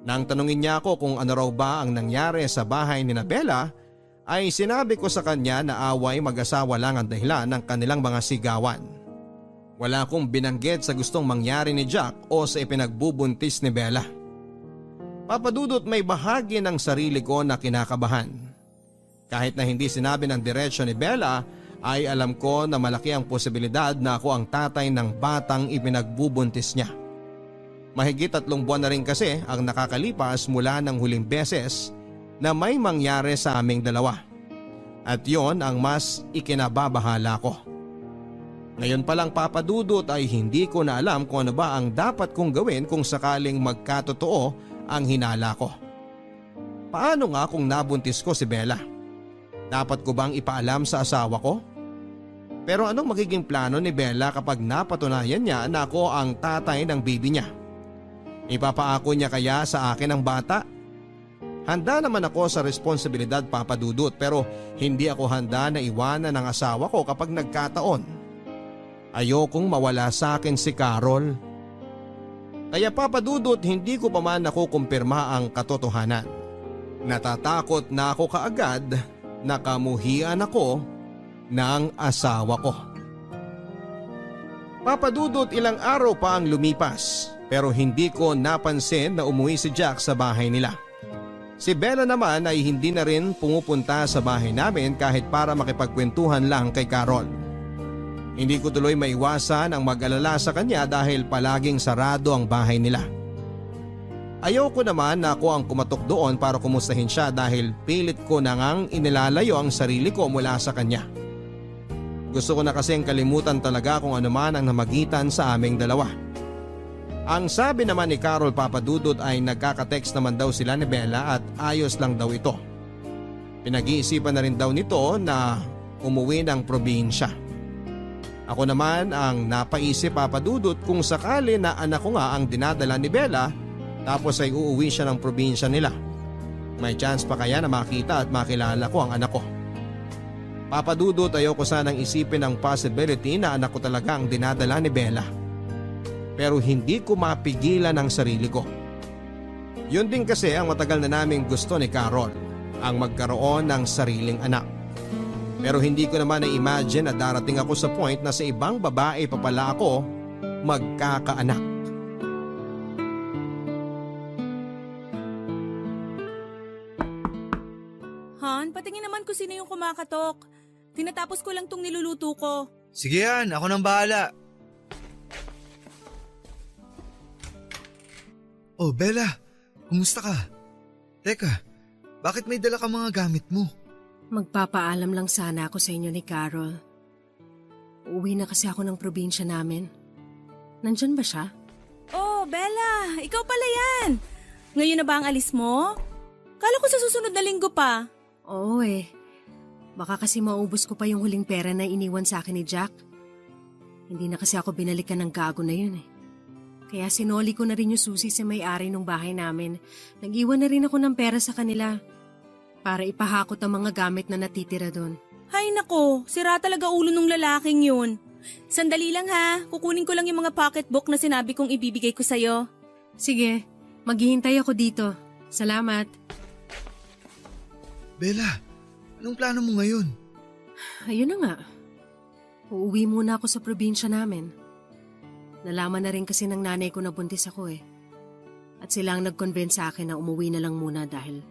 Nang tanungin niya ako kung ano raw ba ang nangyari sa bahay ni Bella, ay sinabi ko sa kanya na away mag-asawa lang ang dahilan ng kanilang mga sigawan. Wala akong binanggit sa gustong mangyari ni Jack o sa ipinagbubuntis ni Bella. Papa Dudut, may bahagi ng sarili ko na kinakabahan. Kahit na hindi sinabi ng diretsyo ni Bella, ay alam ko na malaki ang posibilidad na ako ang tatay ng batang ipinagbubuntis niya. Mahigit 3 buwan na rin kasi ang nakakalipas mula ng huling beses na may mangyari sa aming dalawa. At yon ang mas ikinababahala ko. Ngayon pa lang, Papa Dudut, ay hindi ko na alam kung ano ba ang dapat kong gawin kung sakaling magkatotoo ang hinala ko. Paano nga kung nabuntis ko si Bella? Dapat ko bang ipaalam sa asawa ko? Pero anong magiging plano ni Bella kapag napatunayan niya na ako ang tatay ng baby niya? Ipapaako niya kaya sa akin ang bata? Handa naman ako sa responsibilidad, Papa Dudut, pero hindi ako handa na iwanan ang asawa ko kapag nagkataon. Ayokong mawala sa akin si Carol. Kaya Papa Dudut, hindi ko pa man nakukumpirma ang katotohanan. Natatakot na ako kaagad na kamuhian ako ng asawa ko. Papa Dudut, ilang araw pa ang lumipas pero hindi ko napansin na umuwi si Jack sa bahay nila. Si Bella naman ay hindi na rin pumupunta sa bahay namin kahit para makipagkwentuhan lang kay Carol. Hindi ko tuloy maiwasan ang mag-alala sa kanya dahil palaging sarado ang bahay nila. Ayoko naman na ako ang kumatok doon para kumustahin siya dahil pilit ko na ngang inilalayo ang sarili ko mula sa kanya. Gusto ko na kasing kalimutan talaga kung ano man ang namagitan sa aming dalawa. Ang sabi naman ni Carol, Papa Dudut, ay nagkaka-text naman daw sila ni Bella at ayos lang daw ito. Pinag-iisipan na rin daw nito na umuwi ng probinsya. Ako naman ang napaisip, Papa Dudut, kung sakali na anak ko nga ang dinadala ni Bella tapos ay uuwi siya ng probinsya nila. May chance pa kaya na makita at makilala ko ang anak ko. Papa Dudut, ayoko sanang isipin ang possibility na anak ko talaga ang dinadala ni Bella. Pero hindi ko mapigilan ang sarili ko. Yun din kasi ang matagal na naming gusto ni Carol, ang magkaroon ng sariling anak. Pero hindi ko naman na-imagine na darating ako sa point na sa ibang babae pa pala ako magkakaanak. Han, patingin naman kung sino yung kumakatok. Tinatapos ko lang tong niluluto ko. Sige yan, ako nang bahala. Oh, Bella, kumusta ka? Teka, bakit may dala ka mga gamit mo? Magpapaalam lang sana ako sa inyo ni Carol. Uuwi na kasi ako ng probinsya namin. Nandyan ba siya? Oh, Bella, ikaw pala yan. Ngayon na ba ang alis mo? Kala ko sa susunod na linggo pa. Oo eh. Baka kasi maubos ko pa yung huling pera na iniwan sa akin ni Jack. Hindi na kasi ako binalikan ng gago na yun eh. Kaya sinoli ko na rin yung susi sa may-ari ng bahay namin. Nag-iwan na rin ako ng pera sa kanila para ipahakot ang mga gamit na natitira doon. Hay nako, sira talaga ulo nung lalaking yun. Sandali lang ha, kukunin ko lang yung mga pocketbook na sinabi kong ibibigay ko sa'yo. Sige, maghihintay ako dito. Salamat. Bella, anong plano mo ngayon? Ayun na nga. Uuwi muna ako sa probinsya namin. Nalaman na rin kasi ng nanay ko na buntis ako eh. At sila ang nag-convince sa akin na umuwi na lang muna dahil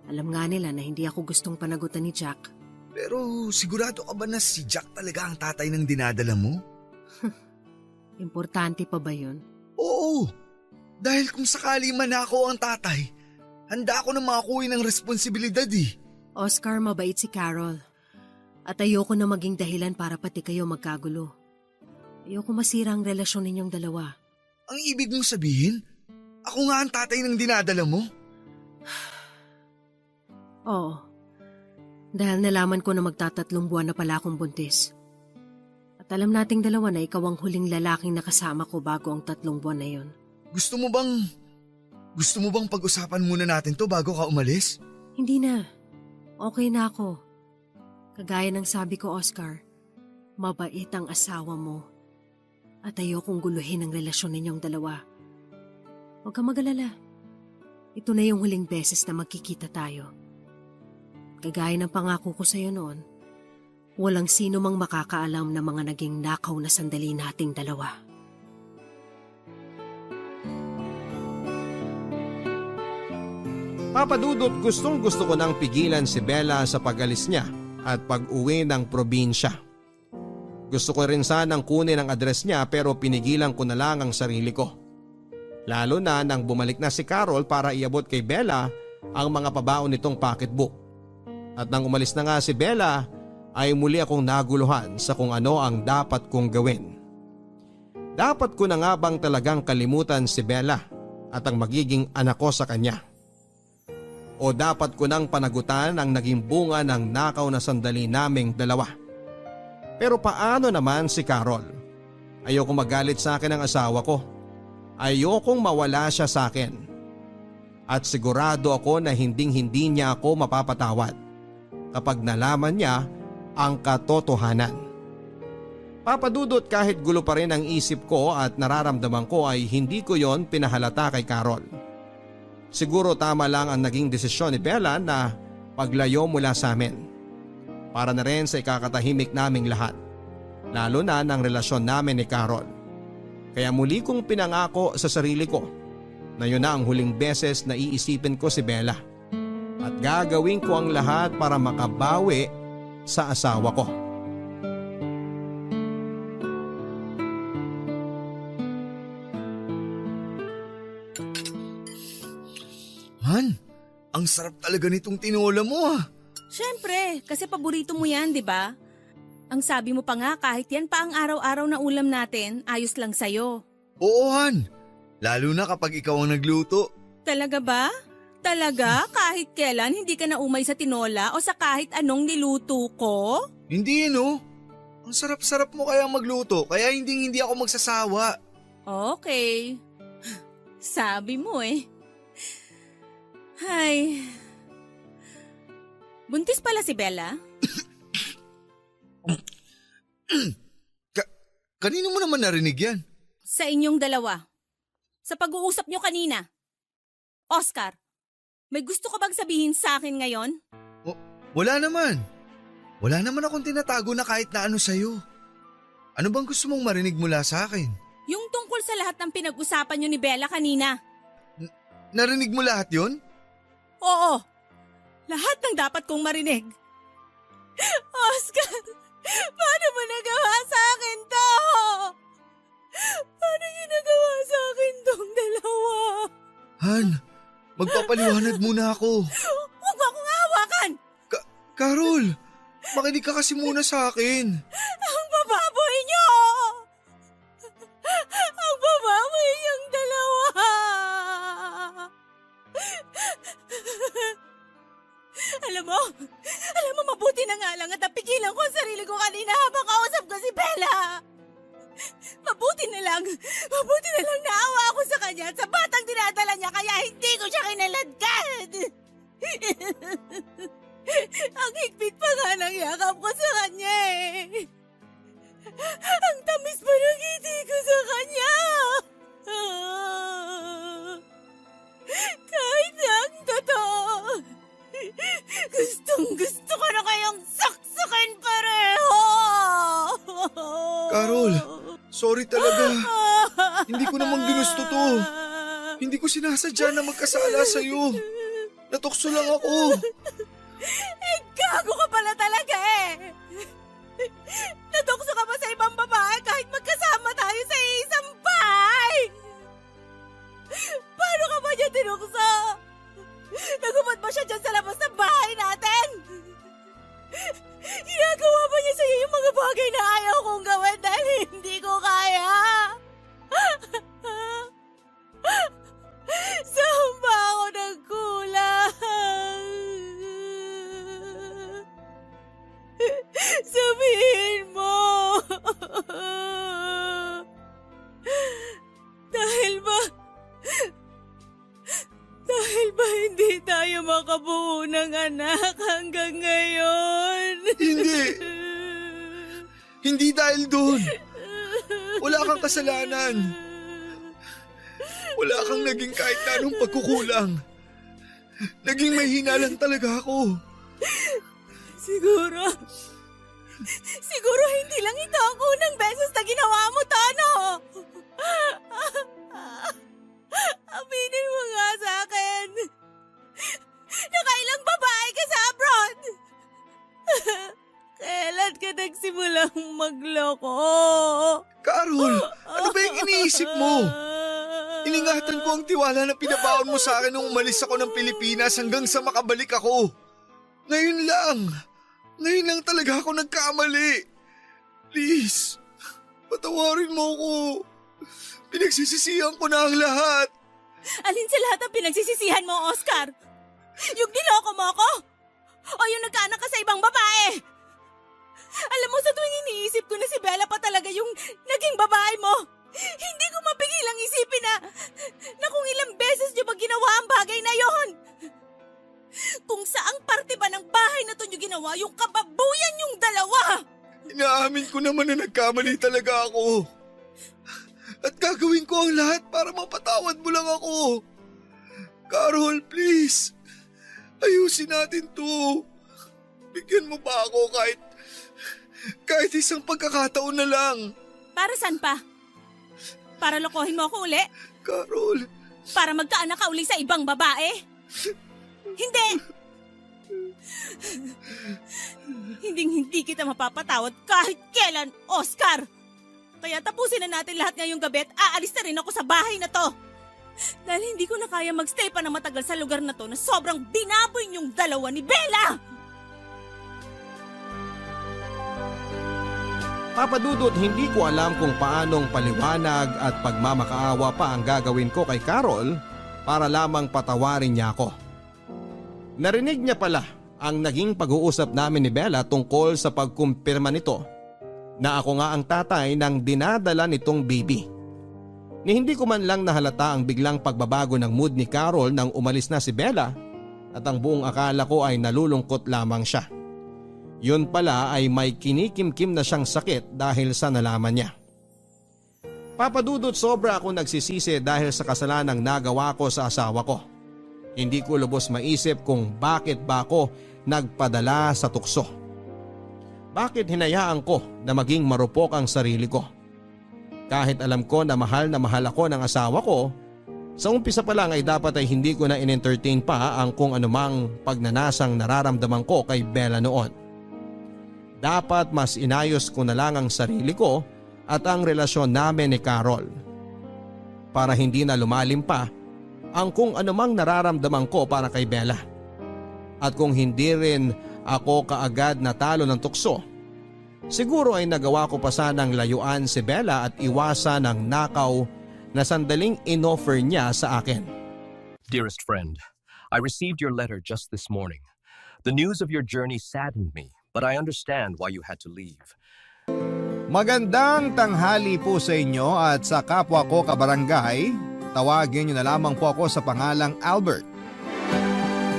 alam nga nila na hindi ako gustong panagutan ni Jack. Pero sigurado ka ba na si Jack talaga ang tatay ng dinadala mo? Importante pa ba yun? Oo, dahil kung sakali man ako ang tatay, handa ako na makakuha ng responsibilidad eh. Oscar, mabait si Carol. At ayoko na maging dahilan para pati kayo magkagulo. Ayoko masira ang relasyon ninyong dalawa. Ang ibig mong sabihin, ako nga ang tatay ng dinadala mo? Oo. Dahil nalaman ko na magtatatlong buwan na pala akong buntis. At alam nating dalawa na ikaw ang huling lalaking nakasama ko bago ang 3 buwan na yon. Gusto mo bang pag-usapan muna natin to bago ka umalis? Hindi na. Okay na ako. Kagaya ng sabi ko, Oscar, mabait ang asawa mo. At ayokong guluhin ang relasyon ninyong dalawa. Huwag kang mag-alala. Ito na yung huling beses na magkikita tayo. Kagaya ng pangako ko sa'yo noon, walang sino mang makakaalam na mga naging nakaw na sandali nating dalawa. Papa Dudut, gustong gusto ko nang pigilan si Bella sa pag-alis niya at pag-uwi ng probinsya. Gusto ko rin sanang kunin ang address niya pero pinigilan ko na lang ang sarili ko. Lalo na nang bumalik na si Carol para iabot kay Bella ang mga pabaon nitong pocketbook. At nang umalis na nga si Bella ay muli akong naguluhan sa kung ano ang dapat kong gawin. Dapat ko na nga bang talagang kalimutan si Bella at ang magiging anak ko sa kanya? O dapat ko nang panagutan ang naging bunga ng nakaw na sandali naming dalawa? Pero paano naman si Carol? Ayokong magalit sa akin ang asawa ko. Ayokong mawala siya sa akin. At sigurado ako na hindi niya ako mapapatawad kapag nalaman niya ang katotohanan. Papadudot kahit gulo pa rin ang isip ko at nararamdaman ko ay hindi ko yon pinahalata kay Carol. Siguro tama lang ang naging desisyon ni Bella na paglayo mula sa amin. Para na rin sa ikakatahimik naming lahat. Lalo na ng relasyon namin ni Carol. Kaya muli kong pinangako sa sarili ko na yun na ang huling beses na iisipin ko si Bella. At gagawin ko ang lahat para makabawi sa asawa ko. Han, ang sarap talaga nitong tinola mo ah. Siyempre, kasi paborito mo yan, di ba? Ang sabi mo pa nga kahit yan pa ang araw-araw na ulam natin, ayos lang sa'yo. Oo Han, lalo na kapag ikaw ang nagluto. Talaga ba? Talaga? Kahit kailan hindi ka na umay sa tinola o sa kahit anong niluto ko? Hindi no, ang sarap-sarap mo kaya magluto kaya hindi ako magsasawa. Okay. Sabi mo eh. Hay. Buntis pala si Bella? Kanino mo naman narinig yan? Sa inyong dalawa. Sa pag-uusap nyo kanina. Oscar, may gusto ka bang sabihin sa akin ngayon? Wala naman. Wala naman akong tinatago na kahit na ano sa'yo. Ano bang gusto mong marinig mula sa akin? Yung tungkol sa lahat ng pinag-usapan nyo ni Bella kanina. Narinig mo lahat yon? Oo. Lahat ng dapat kong marinig. Oscar, paano mo nagawa sa akin to? Paano niyo nagawa sa akin tong dalawa? Han, magpapaliwanag muna ako. Huwag mo akong hawakan! Carol, makinig ka kasi muna sa akin. Ang bababoy niyo! Ang bababoy niyong dalawa! Alam mo mabuti na nga lang at napigilan ko ang sarili ko kanina habang kausap ko si Bella. Mabuti na lang naawa ako sa kanya at sa batang dinadala niya kaya hindi ko siya kinaladkad. Ang higpit pa nga ng yakap ko sa kanya eh. Ang tamis pa ng ngiti ko sa kanya. Kahit na ang totoo. Gustong-gusto ko na kayong saksakin pareho! Carol, sorry talaga. Hindi ko namang ginusto to. Hindi ko sinasadya na magkasala sa'yo. Natukso lang ako. Gago ka pala talaga eh! Natukso ka pa sa ibang babae kahit magkasama tayo sa isang bahay! Paano ka ba niya tinukso? Nagumad ba siya dyan sa labas ng bahay natin? Ginagawa ba niya sa'yo yung mga bagay na ayaw kong gawin dahil hindi ko kaya? Saan ba ako nagkulang? Sabihin mo! Dahil ba hindi tayo makabuo ng anak hanggang ngayon? Hindi. Hindi dahil doon. Wala kang kasalanan. Wala kang naging kahit na anong pagkukulang. Naging mahina lang talaga ako. Siguro hindi lang ito ang unang beses na ginawa mo to, no? Aminin mo nga sa akin. Nakailang babae ka sa abroad. Kailan ka nagsimulang magloko? Carol, ano ba yung iniisip mo? Iningatan ko ang tiwala na pinabaon mo sa akin nung umalis ako ng Pilipinas hanggang sa makabalik ako. Ngayon lang talaga ako nagkamali. Please, patawarin mo ako. Pinagsisisihan ko na ang lahat. Alin sa lahat ang pinagsisisihan mo, Oscar? Yung niloko mo ako? O yung nagkaanak ka sa ibang babae? Alam mo, sa tuwing iniisip ko na si Bella pa talaga yung naging babae mo, hindi ko mapigilang isipin na kung ilang beses niyo ba ginawa ang bagay na yon. Kung saang parte ba ng bahay na to niyo ginawa yung kababuyan yung dalawa. Inaamin ko naman na nagkamali talaga ako. At gagawin ko ang lahat para mapatawad mo lang ako. Carol, please. Ayusin natin to. Bigyan mo pa ako kahit isang pagkakataon na lang. Para saan pa? Para lokohin mo ako uli? Carol. Para magkaanak ka uli sa ibang babae? Hindi! Hindi kita mapapatawad kahit kailan, Oscar! Kaya tapusin na natin lahat ngayong gabi at aalis na rin ako sa bahay na to. Dahil hindi ko na kaya magstay pa na matagal sa lugar na to na sobrang binaboy niyong dalawa ni Bella! Papa Dudut, hindi ko alam kung paanong paliwanag at pagmamakaawa pa ang gagawin ko kay Carol para lamang patawarin niya ako. Narinig niya pala ang naging pag-uusap namin ni Bella tungkol sa pagkumpirma nito na ako nga ang tatay ng dinadala nitong baby. Ni hindi ko man lang nahalata ang biglang pagbabago ng mood ni Carol nang umalis na si Bella at ang buong akala ko ay nalulungkot lamang siya. Yun pala ay may kinikimkim na siyang sakit dahil sa nalaman niya. Papa Dudut, sobra ako nagsisisi dahil sa kasalanang nagawa ko sa asawa ko. Hindi ko lubos maisip kung bakit ba ako nagpadala sa tukso. Bakit hinayaan ko na maging marupok ang sarili ko? Kahit alam ko na mahal ako ng asawa ko, sa umpisa pa lang ay dapat ay hindi ko na in-entertain pa ang kung anumang pagnanasang nararamdaman ko kay Bella noon. Dapat mas inayos ko na lang ang sarili ko at ang relasyon namin ni Carol. Para hindi na lumalim pa ang kung anumang nararamdaman ko para kay Bella. At kung hindi rin ako kaagad natalo ng tukso, siguro ay nagawa ko pa sanang layuan si Bella at iwasan ang nakaw na sandaling inoffer niya sa akin. Dearest friend, I received your letter just this morning. The news of your journey saddened me, but I understand why you had to leave. Magandang tanghali po sa inyo at sa kapwa ko kabarangay. Tawagin niyo na lamang po ako sa pangalang Albert.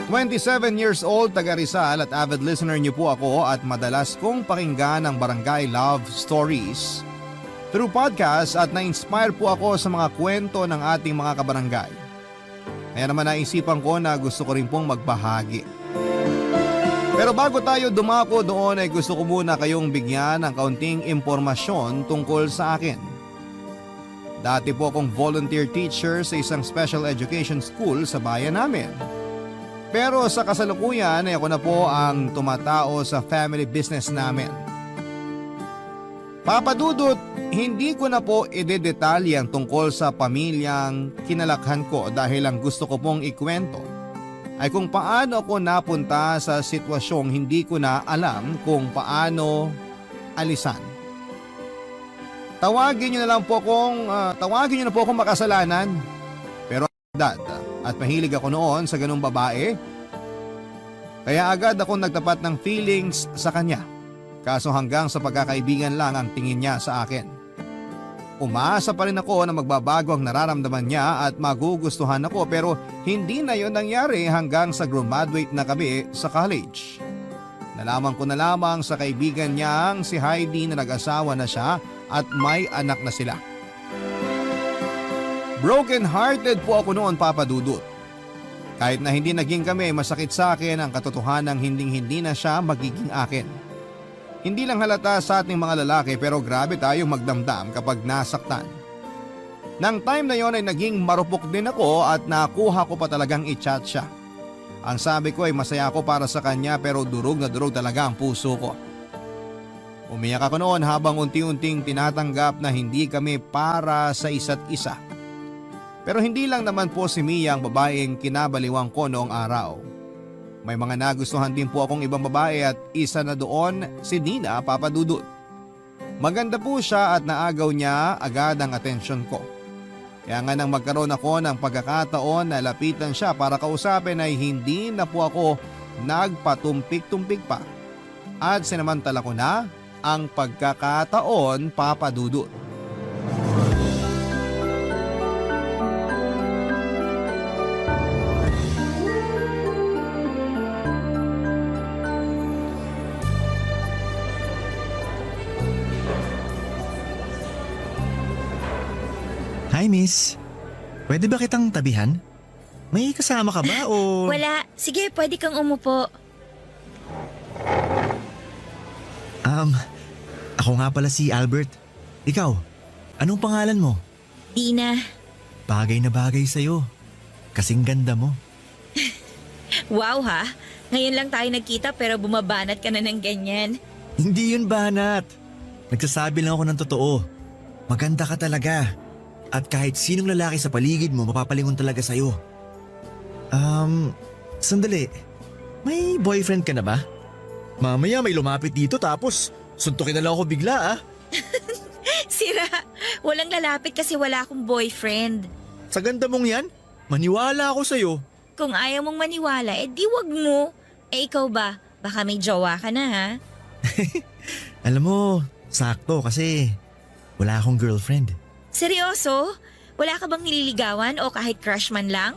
27 years old, taga Rizal at avid listener niyo po ako at madalas kong pakinggan ang Barangay Love Stories through podcast at na-inspire po ako sa mga kwento ng ating mga kabarangay. Kaya naman naisipan ko na gusto ko rin pong magbahagi. Pero bago tayo dumako doon ay gusto ko muna kayong bigyan ng kaunting impormasyon tungkol sa akin. Dati po akong volunteer teacher sa isang special education school sa bayan namin. Pero sa kasalukuyan ay ako na po ang tumatao sa family business namin. Papa Dudut, hindi ko na po idedetalye ang tungkol sa pamilyang kinalakhan ko dahil ang gusto ko pong ikwento ay kung paano ako napunta sa sitwasyong hindi ko na alam kung paano alisan. Tawagin niyo na po akong makasalanan. Pero dad, at mahilig ako noon sa ganung babae. Kaya agad ako nagtapat ng feelings sa kanya. Kaso hanggang sa pagkakaibigan lang ang tingin niya sa akin. Umaasa pa rin ako na magbabago ang nararamdaman niya at magugustuhan ako pero hindi na yon nangyari hanggang sa graduate na kami sa college. Nalaman ko na lamang sa kaibigan niyang si Heidi na nag-asawa na siya at may anak na sila. Broken hearted po ako noon, Papa Dudut. Kahit na hindi naging kami, masakit sa akin ang katotohanan hindi na siya magiging akin. Hindi lang halata sa ating mga lalaki pero grabe tayong magdamdam kapag nasaktan. Nang time na yon ay naging marupok din ako at nakuha ko pa talagang i-chat siya. Ang sabi ko ay masaya ako para sa kanya pero durog na durog talaga ang puso ko. Umiyak ako noon habang unti-unting tinatanggap na hindi kami para sa isa't isa. Pero hindi lang naman po si Mia ang babaeng kinabaliwang ko noong araw. May mga nagustuhan din po akong ibang babae at isa na doon si Nina, Papa Dudut. Maganda po siya at naagaw niya agad ang atensyon ko. Kaya nga nang magkaroon ako ng pagkakataon na lapitan siya para kausapin ay hindi na po ako nagpatumpik-tumpik pa. at sinamantala ko na ang pagkakataon, Papa Dudut. Hi, miss. Pwede ba kitang tabihan? May kasama ka ba o... Wala. Sige, pwede kang umupo. Ako nga pala si Albert. Ikaw, anong pangalan mo? Dina. Bagay na bagay sa'yo. Kasing ganda mo. Wow ha. Ngayon lang tayo nagkita pero bumabanat ka na ng ganyan. Hindi yun banat. Nagsasabi lang ako ng totoo. Maganda ka talaga. At kahit sinong lalaki sa paligid mo, mapapalingon talaga sa'yo. Sandali. May boyfriend ka na ba? Mamaya may lumapit dito tapos suntukin na lang ako bigla ah. Sira. Walang lalapit kasi wala akong boyfriend. Sa ganda mong yan, maniwala ako sa'yo. Kung ayaw mong maniwala, di wag mo. Ikaw ba? Baka may jowa ka na ha? Alam mo, sakto kasi wala akong girlfriend. Seryoso? Wala ka bang nililigawan o kahit crush man lang?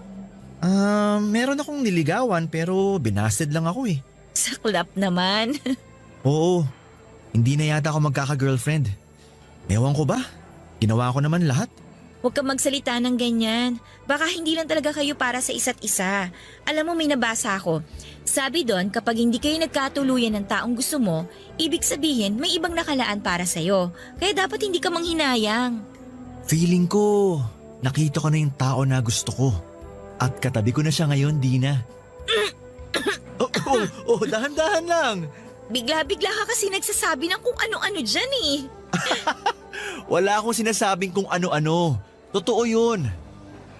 Meron akong niligawan pero binasted lang ako eh. Saklap naman. Oo, hindi na yata ako magkaka-girlfriend. Ewan ko ba? Ginawa ko naman lahat. Huwag kang magsalita ng ganyan. Baka hindi lang talaga kayo para sa isa't isa. Alam mo, may nabasa ako. Sabi doon, kapag hindi kayo nagkatuluyan ng taong gusto mo, ibig sabihin may ibang nakalaan para sa'yo. Kaya dapat hindi ka manghinayang. Feeling ko, nakita ko na yung tao na gusto ko. At katabi ko na siya ngayon, Dina. Dahan-dahan lang. Bigla-bigla ka kasi nagsasabi ng kung ano-ano dyan eh. Wala akong sinasabing kung ano-ano. Totoo yun.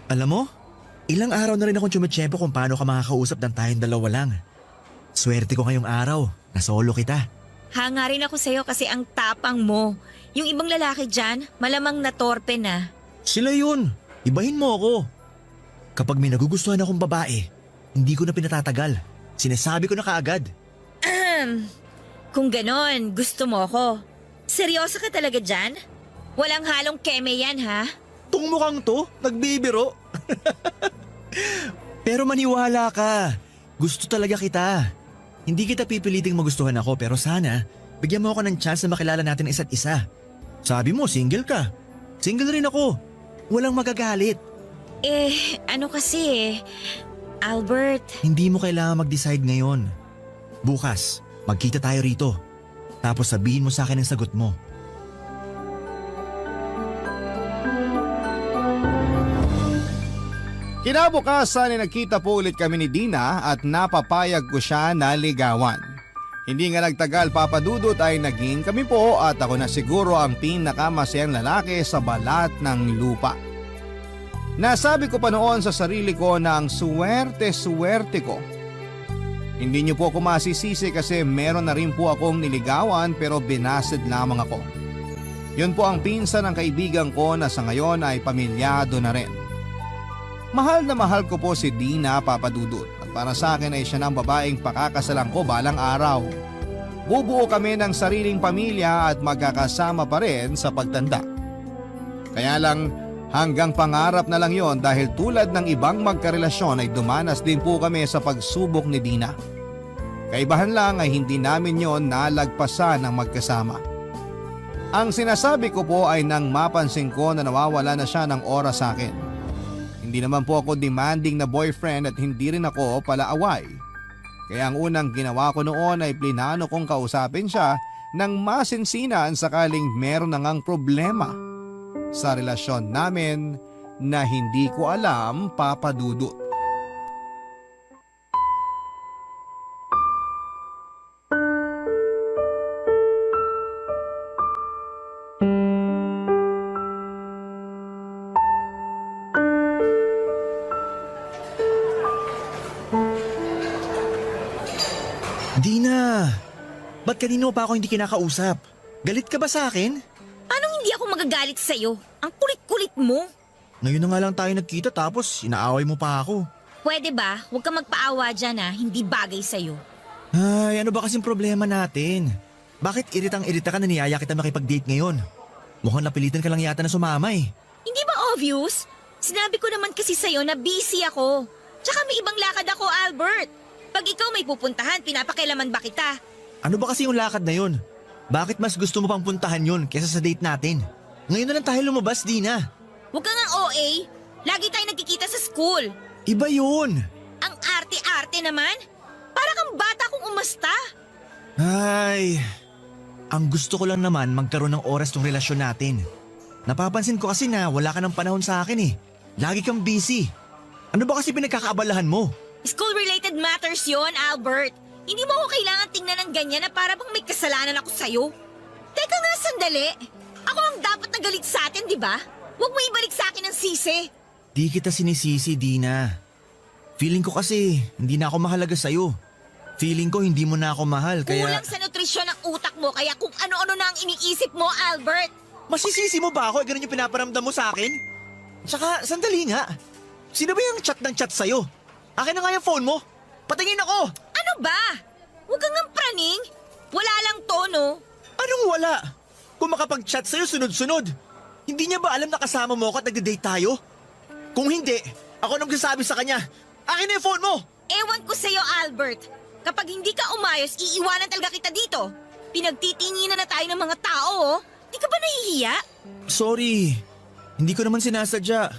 Alam mo, ilang araw na rin akong tsumitsyempo kung paano ka makakausap ng tayong dalawa lang. Swerte ko ngayong araw na solo kita. Hanga rin ako sa'yo kasi ang tapang mo. Yung ibang lalaki dyan, malamang natorpe na. Sila yun. Ibahin mo ako. Kapag may nagugustuhan akong babae, hindi ko na pinatatagal. Sinasabi ko na kaagad. Kung ganon, gusto mo ko. Seryoso ka talaga dyan? Walang halong keme yan ha? Tung mukhang to, nagbibiro. Pero maniwala ka. Gusto talaga kita. Hindi kita pipiliting magustuhan ako pero sana bigyan mo ako ng chance na makilala natin ang isa't isa. Sabi mo, single ka. Single rin ako. Walang magagalit. Ano kasi Albert. Hindi mo kailangan mag-decide ngayon. Bukas, magkita tayo rito. Tapos sabihin mo sa akin ang sagot mo. Kinabukasan ay nagkita po ulit kami ni Dina at napapayag ko siya na ligawan. Hindi nga nagtagal, Papa Dudut, ay naging kami po at ako na siguro ang pinakamasayang lalaki sa balat ng lupa. Nasabi ko pa noon sa sarili ko na ang swerte-swerte ko. Hindi niyo po ako masisisi kasi meron na rin po akong niligawan pero binasted lamang ako. Yun po ang pinsan ng kaibigan ko na sa ngayon ay pamilyado na rin. Mahal na mahal ko po si Dina, Papa Dudut, at para sa akin ay siya ng babaeng pakakasalan ko balang araw. Bubuo kami ng sariling pamilya at magkakasama pa rin sa pagtanda. Kaya lang hanggang pangarap na lang yon dahil tulad ng ibang magkarelasyon ay dumanas din po kami sa pagsubok ni Dina. Kaibahan lang ay hindi namin yon nalagpasan ng magkasama. Ang sinasabi ko po ay nang mapansin ko na nawawala na siya ng oras sa akin. Hindi naman po ako demanding na boyfriend at hindi rin ako palaaway. Kaya ang unang ginawa ko noon ay plinano kong kausapin siya ng masinsinan sakaling meron na ngang problema sa relasyon namin na hindi ko alam, Papa Dudut. Dina, ba't kanino pa ako hindi kinakausap? Galit ka ba sa akin? Anong hindi ako magagalit sa'yo? Ang kulit-kulit mo. Ngayon na nga lang tayo nagkita tapos inaaway mo pa ako. Pwede ba? Huwag kang magpaawa dyan ha. Hindi bagay sa'yo. Ay, ano ba kasing problema natin? Bakit iritang-irita ka na niyaya kita makipag-date ngayon? Mukhang napilitan ka lang yata na sumama eh. Hindi ba obvious? Sinabi ko naman kasi sa'yo na busy ako. Tsaka may ibang lakad ako, Albert. Pag ikaw may pupuntahan, pinapakialaman ba kita? Ano ba kasi yung lakad na yun? Bakit mas gusto mo pang puntahan yun kesa sa date natin? Ngayon na lang tayo lumabas, Dina. Huwag ka nga OA. Lagi tayo nagkikita sa school. Iba yun. Ang arte-arte naman. Para kang bata kung umasta. Ay, ang gusto ko lang naman magkaroon ng oras tong relasyon natin. Napapansin ko kasi na wala ka ng panahon sa akin eh. Lagi kang busy. Ano ba kasi pinagkakaabalahan mo? School-related matters yon, Albert. Hindi mo ako kailangan tingnan ng ganyan na para bang may kasalanan ako sa'yo. Teka nga sandali. Ako ang dapat nagalit sa atin, di ba? Huwag mo ibalik sa akin ang sisi. Di kita sinisisi, Dina. Feeling ko kasi hindi na ako mahalaga sa'yo. Feeling ko hindi mo na ako mahal kaya... Kulang sa nutrisyon ng utak mo kaya kung ano-ano na ang iniisip mo, Albert. Masisisi mo ba ako? Ganun yung pinaparamdam mo sa akin? Tsaka, sandali nga. Sino ba yung chat ng chat sa'yo? Akin na nga yung phone mo. Patingin ako. Ano ba? Huwag kang ang praning. Wala lang tono. Anong wala? Kung makapag-chat sa'yo sunod-sunod. Hindi niya ba alam na kasama mo ako at nagde-date tayo? Kung hindi, ako nang magsasabi sa kanya. Akin na yung phone mo. Ewan ko sa'yo, Albert. Kapag hindi ka umayos, iiwanan talaga kita dito. Pinagtitinginan na tayo ng mga tao, oh. Di ka ba nahihiya? Sorry. Hindi ko naman sinasadya.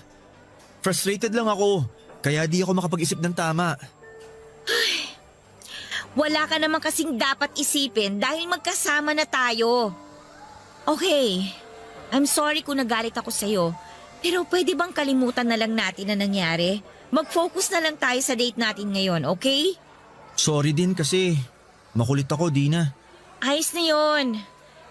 Frustrated lang ako. Kaya di ako makapag-isip ng tama. Wala ka naman kasing dapat isipin dahil magkasama na tayo. Okay, I'm sorry kung nagalit ako sa'yo. Pero pwede bang kalimutan na lang natin na nangyari? Mag-focus na lang tayo sa date natin ngayon, okay? Sorry din kasi makulit ako, Dina. Ayos na yun.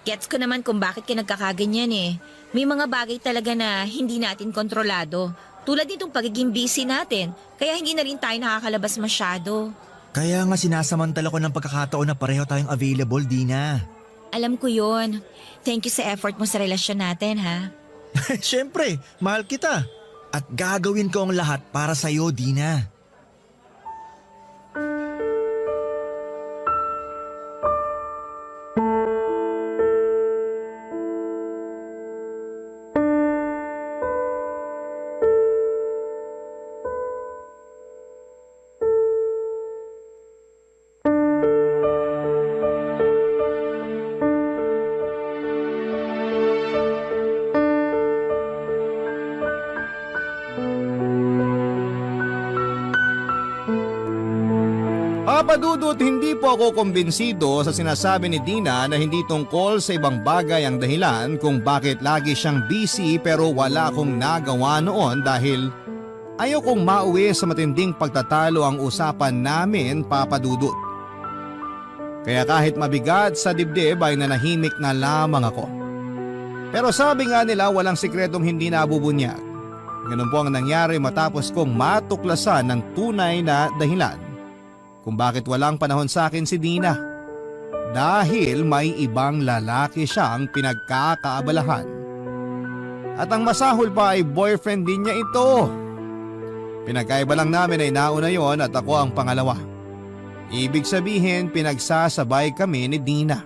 Gets ko naman kung bakit ka nagkakaganyan eh. May mga bagay talaga na hindi natin kontrolado. Tulad nitong pagiging busy natin, kaya hindi na rin tayo nakakalabas masyado. Kaya nga sinasamantala ko ng pagkakataon na pareho tayong available, Dina. Alam ko yun. Thank you sa effort mo sa relasyon natin, ha? Siyempre, mahal kita. At gagawin ko ang lahat para sa'yo, Dina. Papadudot, hindi po ako kumbinsido sa sinasabi ni Dina na hindi tungkol sa ibang bagay ang dahilan kung bakit lagi siyang busy pero wala akong nagawa noon dahil ayaw kong mauwi sa matinding pagtatalo ang usapan namin, Papadudot. Kaya kahit mabigat sa dibdib ay nanahimik na lamang ako. Pero sabi nga nila walang sikretong hindi nabubunyag. Ganun po ang nangyari matapos kong matuklasan ng tunay na dahilan kung bakit walang panahon sa akin si Dina. Dahil may ibang lalaki siyang pinagkakaabalahan. At ang masahol pa ay boyfriend din niya ito. Pinagkaiba lang namin ay nauna yon at ako ang pangalawa. Ibig sabihin pinagsasabay kami ni Dina.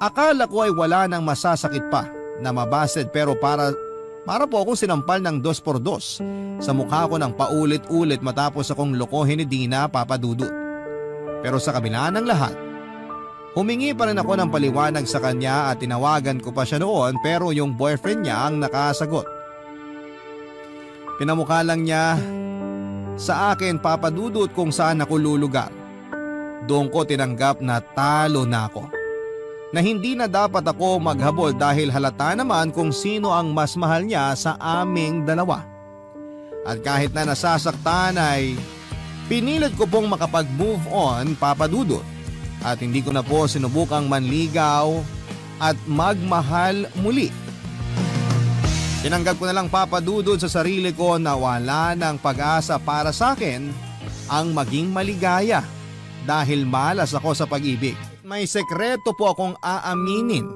Akala ko ay wala nang masasakit pa na mabasted pero para po akong sinampal ng 2x2 sa mukha ko ng paulit-ulit matapos akong lokohin ni Dina, Papadudut. Pero sa kabila ng lahat, humingi pa rin ako ng paliwanag sa kanya at tinawagan ko pa siya noon pero yung boyfriend niya ang nakasagot. Pinamukha lang niya sa akin, Papadudut, kung saan ako lulugar. Doon ko tinanggap na talo na ako. Na hindi na dapat ako maghabol dahil halata naman kung sino ang mas mahal niya sa aming dalawa. At kahit na nasasaktan ay pinilit ko pong makapag-move on, Papadudot. At hindi ko na po sinubukang manligaw at magmahal muli. Tinanggap ko na lang, Papadudot, sa sarili ko na wala ng pag-asa para sa akin ang maging maligaya dahil malas ako sa pag-ibig. May sekreto po akong aaminin.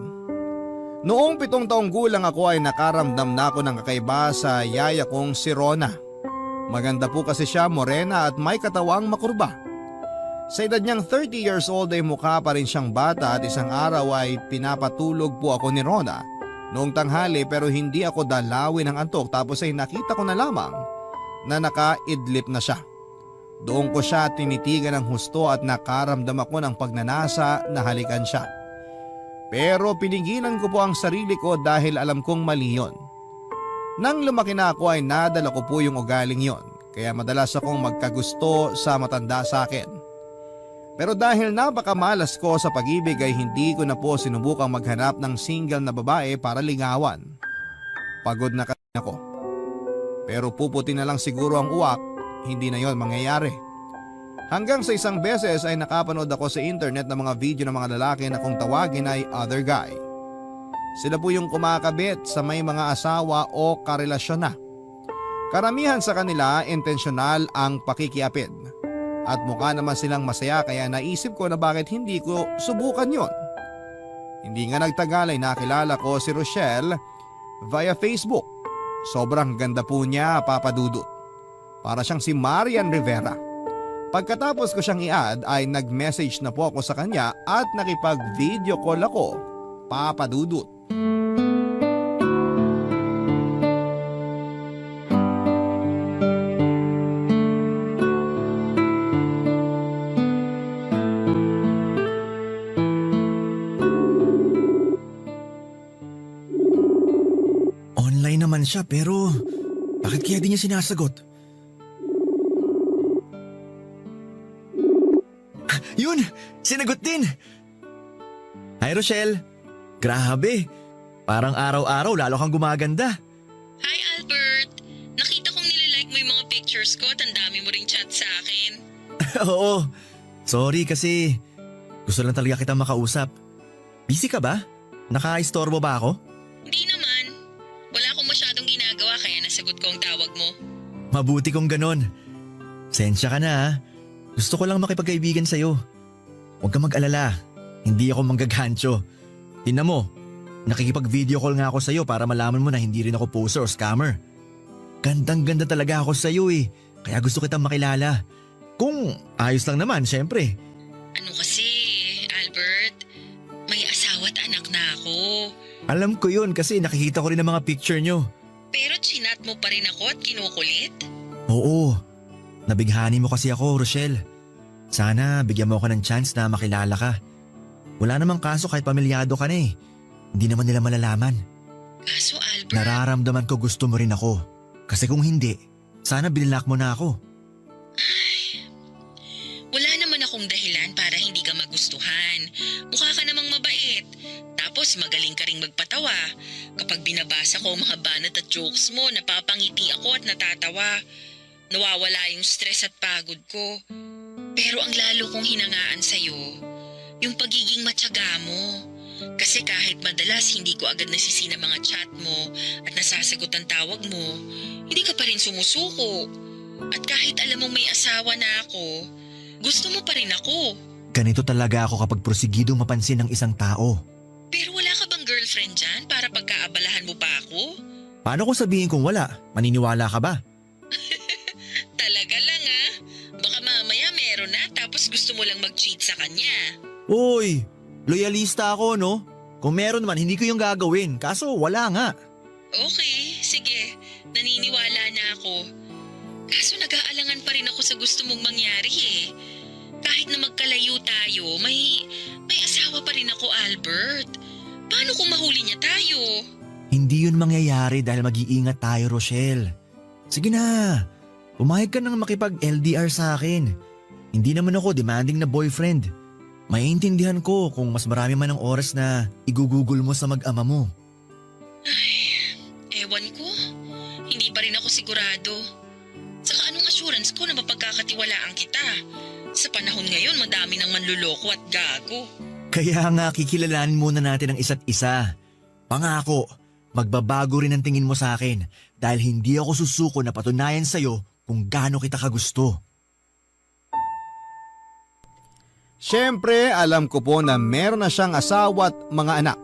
Noong 7 taong gulang ako ay nakaramdam na ako ng kakaiba sa yaya kong si Rona. Maganda po kasi siya, morena at may katawang makurba. Sa edad niyang 30 years old ay mukha pa rin siyang bata at isang araw ay pinapatulog po ako ni Rona noong tanghali pero hindi ako dalawin ng antok tapos ay nakita ko na lamang na nakaidlip na siya. Doon ko siya tinitigan ng husto at nakaramdam ako ng pagnanasa na halikan siya. Pero pinigilan ko po ang sarili ko dahil alam kong mali yun. Nang lumaki na ako ay nadala ko po yung ugaling yon kaya madalas akong magkagusto sa matanda sa akin. Pero dahil napakamalas ko sa pag-ibig ay hindi ko na po sinubukang maghanap ng single na babae para lingawan. Pagod na kasi ako. Pero puputi na lang siguro ang uwak, hindi na yon mangyayari. Hanggang sa isang beses ay nakapanood ako sa internet ng mga video ng mga lalaki na kung tawagin ay other guy. Sila po yung kumakabit sa may mga asawa o karelasyon na. Karamihan sa kanila intensyonal ang pakikiapid. At mukha naman silang masaya kaya naisip ko na bakit hindi ko subukan yon. Hindi nga nagtagal ay nakilala ko si Rochelle via Facebook. Sobrang ganda po niya, Papa Dudut. Para siyang si Marian Rivera. Pagkatapos ko siyang i-add ay nag-message na po ako sa kanya at nakipag-video call ako, Papa Dudut. Online naman siya pero bakit kaya di niya sinasagot? Yun! Sinagot din! Hi Rochelle! Grabe! Parang araw-araw lalo kang gumaganda. Hi Albert! Nakita kong nililike mo yung mga pictures ko at ang dami mo ring chat sa akin. Oo. Sorry kasi gusto lang talaga kitang makausap. Busy ka ba? Naka-istorbo ba ako? Hindi naman. Wala akong masyadong ginagawa kaya nasagot ko ang tawag mo. Mabuti kong ganon. Sensya ka na ha. Gusto ko lang makipagkaibigan sa'yo. Huwag kang mag-alala. Hindi ako manggaghancho. Tingnan mo, nakikipag-video call nga ako sa'yo para malaman mo na hindi rin ako poser o scammer. Gandang-ganda talaga ako sa'yo eh. Kaya gusto kitang makilala. Kung ayos lang naman, syempre. Ano kasi, Albert? May asawa at anak na ako. Alam ko yun kasi nakikita ko rin ang mga picture nyo. Pero chinat mo pa rin ako at kinukulit? Oo. Nabighani mo kasi ako, Rochelle. Sana bigyan mo ako ng chance na makilala ka. Wala namang kaso kahit pamilyado ka na eh. Hindi naman nila malalaman. Kaso Albert… Nararamdaman ko gusto mo rin ako. Kasi kung hindi, sana binilak mo na ako. Wala naman akong dahilan para hindi ka magustuhan. Mukha ka namang mabait. Tapos magaling ka ring magpatawa. Kapag binabasa ko ang mga banat at jokes mo, napapangiti ako at natatawa. Nawawala yung stress at pagod ko. Pero ang lalo kong hinangaan sa'yo, yung pagiging matyaga mo. Kasi kahit madalas hindi ko agad nasisina mga chat mo at nasasagot ang tawag mo, hindi ka pa rin sumusuko. At kahit alam mong may asawa na ako, gusto mo pa rin ako. Ganito talaga ako kapag prosigidong mapansin ng isang tao. Pero wala ka bang girlfriend dyan para pagkaabalahan mo pa ako? Paano kung sabihin kong wala? Maniniwala ka ba? Talaga lang ah. Baka mamaya meron na tapos gusto mo lang mag-cheat sa kanya. Uy, loyalista ako no? Kung meron man, hindi ko yung gagawin. Kaso wala nga. Okay, sige. Naniniwala na ako. Kaso nag-aalangan pa rin ako sa gusto mong mangyari eh. Kahit na magkalayo tayo, may asawa pa rin ako, Albert. Paano kung mahuli niya tayo? Hindi yun mangyayari dahil mag-iingat tayo, Rochelle. Sige na, pumayag ka nang makipag-LDR sa akin. Hindi naman ako demanding na boyfriend. Maiintindihan ko kung mas marami man ang oras na igugugol mo sa mag-ama mo. Ewan ko. Hindi pa rin ako sigurado. Saka anong assurance ko na mapagkakatiwalaan kita? Sa panahon ngayon, madami nang manluloko at gago. Kaya nga kikilalanin muna natin ang isa't isa. Pangako, magbabago rin ang tingin mo sa akin dahil hindi ako susuko na patunayan sa'yo kung gaano kita kagusto. Siyempre, alam ko po na meron na siyang asawa at mga anak.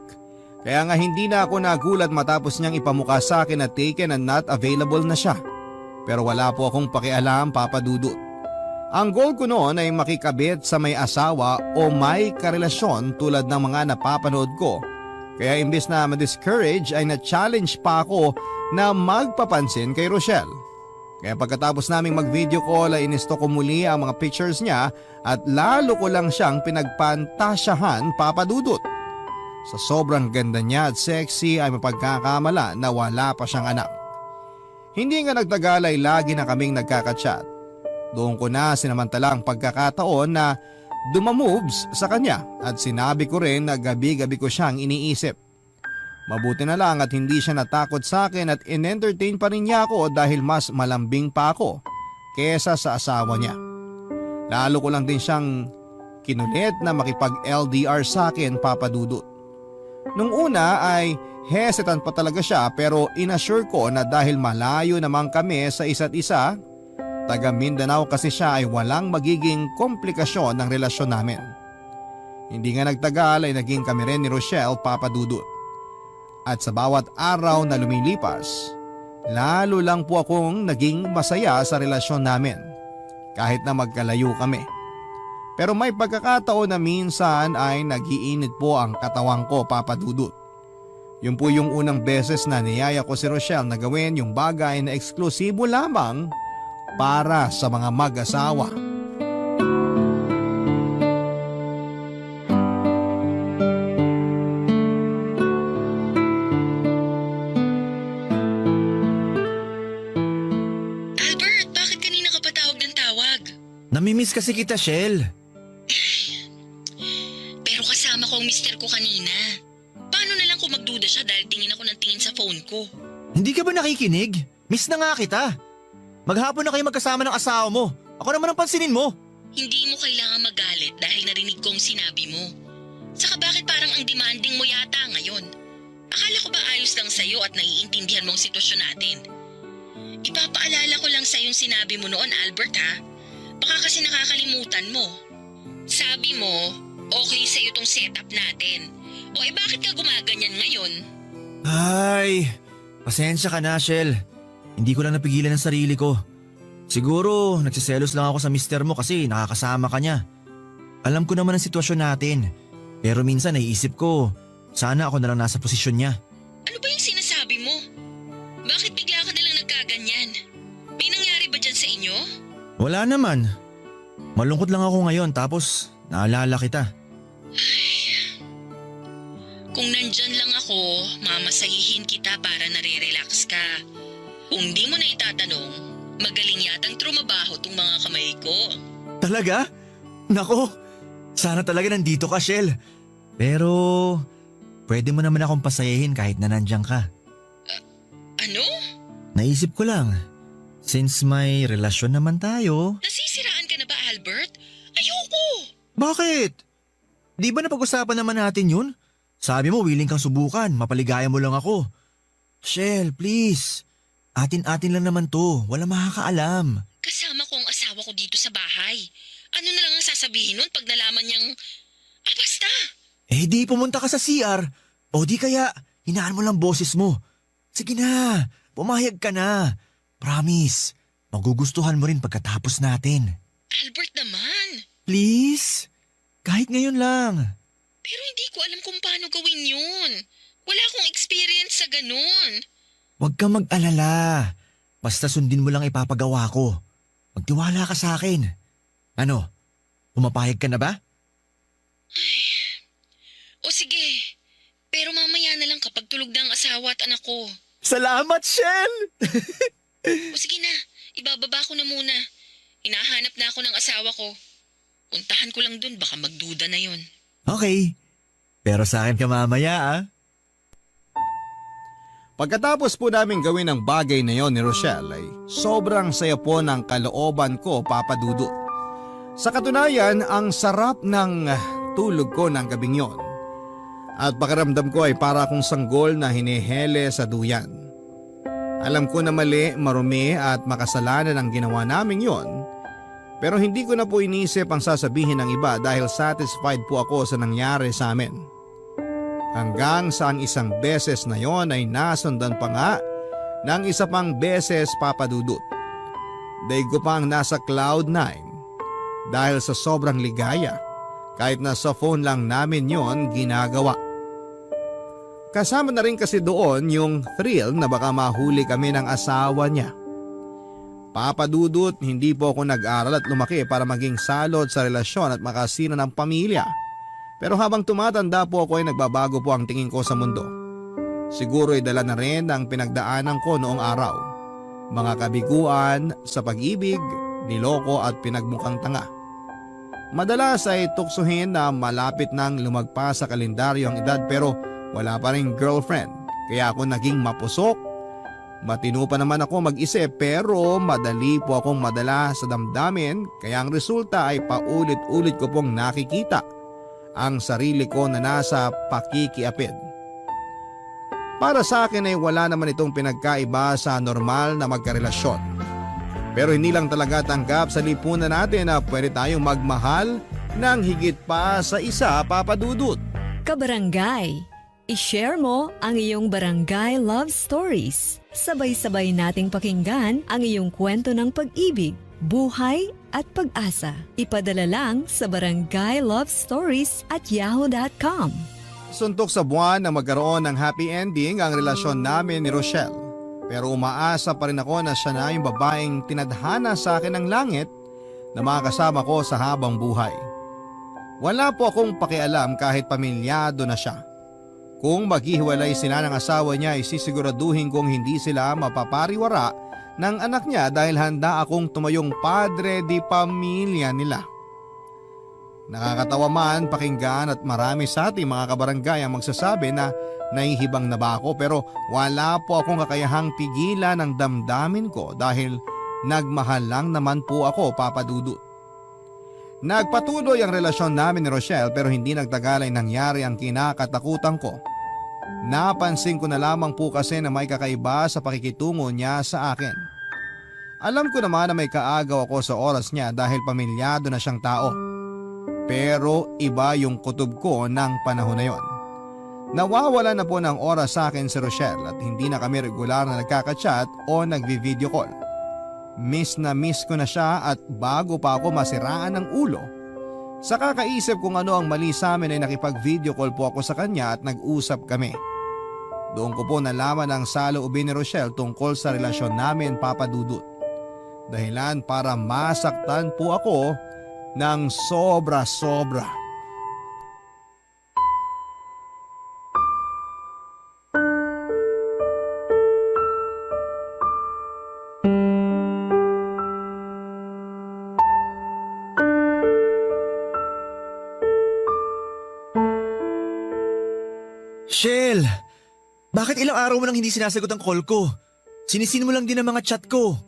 Kaya nga hindi na ako nagulat matapos niyang ipamukha sa akin na taken and not available na siya. Pero wala po akong pakialam, Papa Dudut. Ang goal ko noon ay makikabit sa may asawa o may karelasyon tulad ng mga napapanood ko. Kaya imbes na ma-discourage ay na-challenge pa ako na magpapansin kay Rochelle. Kaya pagkatapos naming mag-video call ay inisto ko muli ang mga pictures niya at lalo ko lang siyang pinagpantasyahan, Papa Dudut. Sa sobrang ganda niya at sexy ay mapagkakamala na wala pa siyang anak. Hindi nga nagtagal ay lagi na kaming nagkaka-chat. Doon ko na sinamantala ang pagkakataon na dumamoves sa kanya at sinabi ko rin na gabi-gabi ko siyang iniisip. Mabuti na lang at hindi siya natakot sa akin at in-entertain pa rin niya ako dahil mas malambing pa ako kesa sa asawa niya. Lalo ko lang din siyang kinulit na makipag-LDR sa akin, Papa Dudut. Nung una ay hesitant pa talaga siya pero inassure ko na dahil malayo naman kami sa isa't isa, taga Mindanao kasi siya ay walang magiging komplikasyon ng relasyon namin. Hindi nga nagtagal ay naging kami rin ni Rochelle, Papa Dudut. At sa bawat araw na lumilipas, lalo lang po akong naging masaya sa relasyon namin kahit na magkalayo kami. Pero may pagkakataon na minsan ay nagiinit po ang katawang ko, Papa Dudut. Yun po yung unang beses na niyaya ko si Rochelle na gawin yung bagay na eksklusibo lamang para sa mga mag-asawa. Albert, bakit kanina ka pa tawag ng tawag? Namimiss kasi kita, Shell. Pero kasama ko ang mister ko kanina. Paano na lang kung magduda siya dahil tingin ako ng tingin sa phone ko? Hindi ka ba nakikinig? Miss na nga kita. Maghapon na kayo magkasama ng asawa mo. Ako naman ang pansinin mo. Hindi mo kailangan magalit dahil narinig ko ang sinabi mo. Saka bakit parang ang demanding mo yata ngayon? Akala ko ba ayos lang sa'yo at naiintindihan mo ang sitwasyon natin? Ipapaalala ko lang sa'yo yung sinabi mo noon, Albert, ha? Baka kasi nakakalimutan mo. Sabi mo, okay sa'yo tong setup natin. O bakit ka gumaganyan ngayon? Ay, pasensya ka na, Shell. Hindi ko lang napigilan ang sarili ko. Siguro, nagsiselos lang ako sa mister mo kasi nakakasama ka niya. Alam ko naman ang sitwasyon natin. Pero minsan naiisip ko, sana ako na lang nasa posisyon niya. Ano ba yung sinasabi mo? Bakit bigla ka nalang nagkaganyan? May nangyari ba dyan sa inyo? Wala naman. Malungkot lang ako ngayon tapos naalala kita. Kung nandyan lang ako, mamasahihin kita para nare-relax ka. Kung di mo na itatanong, magaling yatang trumabaho tong mga kamay ko. Talaga? Nako, sana talaga nandito ka, Shell. Pero, pwede mo naman akong pasayahin kahit na nandiyan ka. Ano? Naisip ko lang, since may relasyon naman tayo. Nasisiraan ka na ba, Albert? Ayoko! Bakit? Di ba napag-usapan naman natin yun? Sabi mo willing kang subukan, mapaligaya mo lang ako. Shell, please. Atin-atin lang naman to, wala makakaalam. Kasama ko ang asawa ko dito sa bahay. Ano na lang ang sasabihin nun pag nalaman niyang… basta! Eh di pumunta ka sa CR. O di kaya, hinaan mo lang boses mo. Sige na, pumayag ka na. Promise, magugustuhan mo rin pagkatapos natin. Albert naman! Please, kahit ngayon lang. Pero hindi ko alam kung paano gawin yun. Wala akong experience sa ganun. Huwag kang mag-alala. Basta sundin mo lang ipapagawa ko. Magtiwala ka sa akin. Ano, pumapayag ka na ba? O sige, pero mamaya na lang kapag tulog na ang asawa at anak ko. Salamat, Shell! O sige na, ibababa ko na muna. Hinahanap na ako ng asawa ko. Puntahan ko lang dun, baka magduda na yon. Okay, pero sa akin ka mamaya ah. Pagkatapos po namin gawin ang bagay na yon ni Rochelle ay sobrang saya po ng kalooban ko, Papa Dudut. Sa katunayan, ang sarap ng tulog ko ng gabing yon. At pakiramdam ko ay para akong sanggol na hinihele sa duyan. Alam ko na mali, marumi at makasalanan ang ginawa naming yon. Pero hindi ko na po inisip ang sasabihin ng iba dahil satisfied po ako sa nangyari sa amin. Hanggang sa ang isang beses na yon ay nasundan pa nga ng isa pang beses, Papa Dudut. Daig ko pang nasa cloud 9 dahil sa sobrang ligaya. Kahit na sa phone lang namin yon ginagawa. Kasama na rin kasi doon yung thrill na baka mahuli kami ng asawa niya. Papadudot, hindi po ako nag-aral at lumaki para maging salot sa relasyon at makasino ng pamilya. Pero habang tumatanda po ako ay nagbabago po ang tingin ko sa mundo. Siguro ay dala na rin ang pinagdaanan ko noong araw. Mga kabiguan sa pag-ibig, niloko at pinagmukhang tanga. Madalas ay tuksuhin na malapit nang lumagpas sa kalendaryo ang edad pero wala pa rin girlfriend. Kaya ako naging mapusok. Matino pa naman ako mag-isip pero madali po akong madala sa damdamin kaya ang resulta ay paulit-ulit ko pong nakikita ang sarili ko na nasa pakikiapid. Para sa akin ay wala naman itong pinagkaiba sa normal na magkarelasyon. Pero hindi lang talaga tanggap sa lipunan natin na pwede tayong magmahal ng higit pa sa isa, Papa Dudut. Kabarangay, i-share mo ang iyong barangay love stories. Sabay-sabay nating pakinggan ang iyong kwento ng pag-ibig, buhay at pag-asa. Ipadala lang sa barangaylovestories@yahoo.com. Suntok sa buwan na magkaroon ng happy ending ang relasyon namin ni Rochelle. Pero umaasa pa rin ako na siya na yung babaeng tinadhana sa akin ng langit na makakasama ko sa habang buhay. Wala po akong pakialam kahit pamilyado na siya. Kung maghihiwalay sila ng asawa niya ay sisiguraduhin kong hindi sila mapapariwara ng anak niya dahil handa akong tumayong padre di pamilya nila. Nakakatawa man pakinggan at marami sa ating mga kabarangay ang magsasabi na nahihibang na ba ako pero wala po akong kakayahang pigilan ang damdamin ko dahil nagmahal lang naman po ako, Papa Dudut. Nagpatuloy ang relasyon namin ni Rochelle pero hindi nagtagal ay nangyari ang kinakatakutan ko. Napansin ko na lamang po kasi na may kakaiba sa pakikitungo niya sa akin. Alam ko naman na may kaagaw ako sa oras niya dahil pamilyado na siyang tao. Pero iba yung kutob ko ng panahon na yon. Nawawala na po ng oras sa akin si Rochelle at hindi na kami regular na nagkaka-chat o nagvi-video call. Miss na miss ko na siya at bago pa ako masiraan ng ulo, sa kakaisip kung ano ang mali sa amin ay nakipag-video call po ako sa kanya at nag-usap kami. Doon ko po nalaman ang saloobin ni Rochelle tungkol sa relasyon namin, Papa Dudut. Dahilan para masaktan po ako ng sobra-sobra. Shell, bakit ilang araw mo nang hindi sinasagot ang call ko? Sinisin mo lang din ang mga chat ko.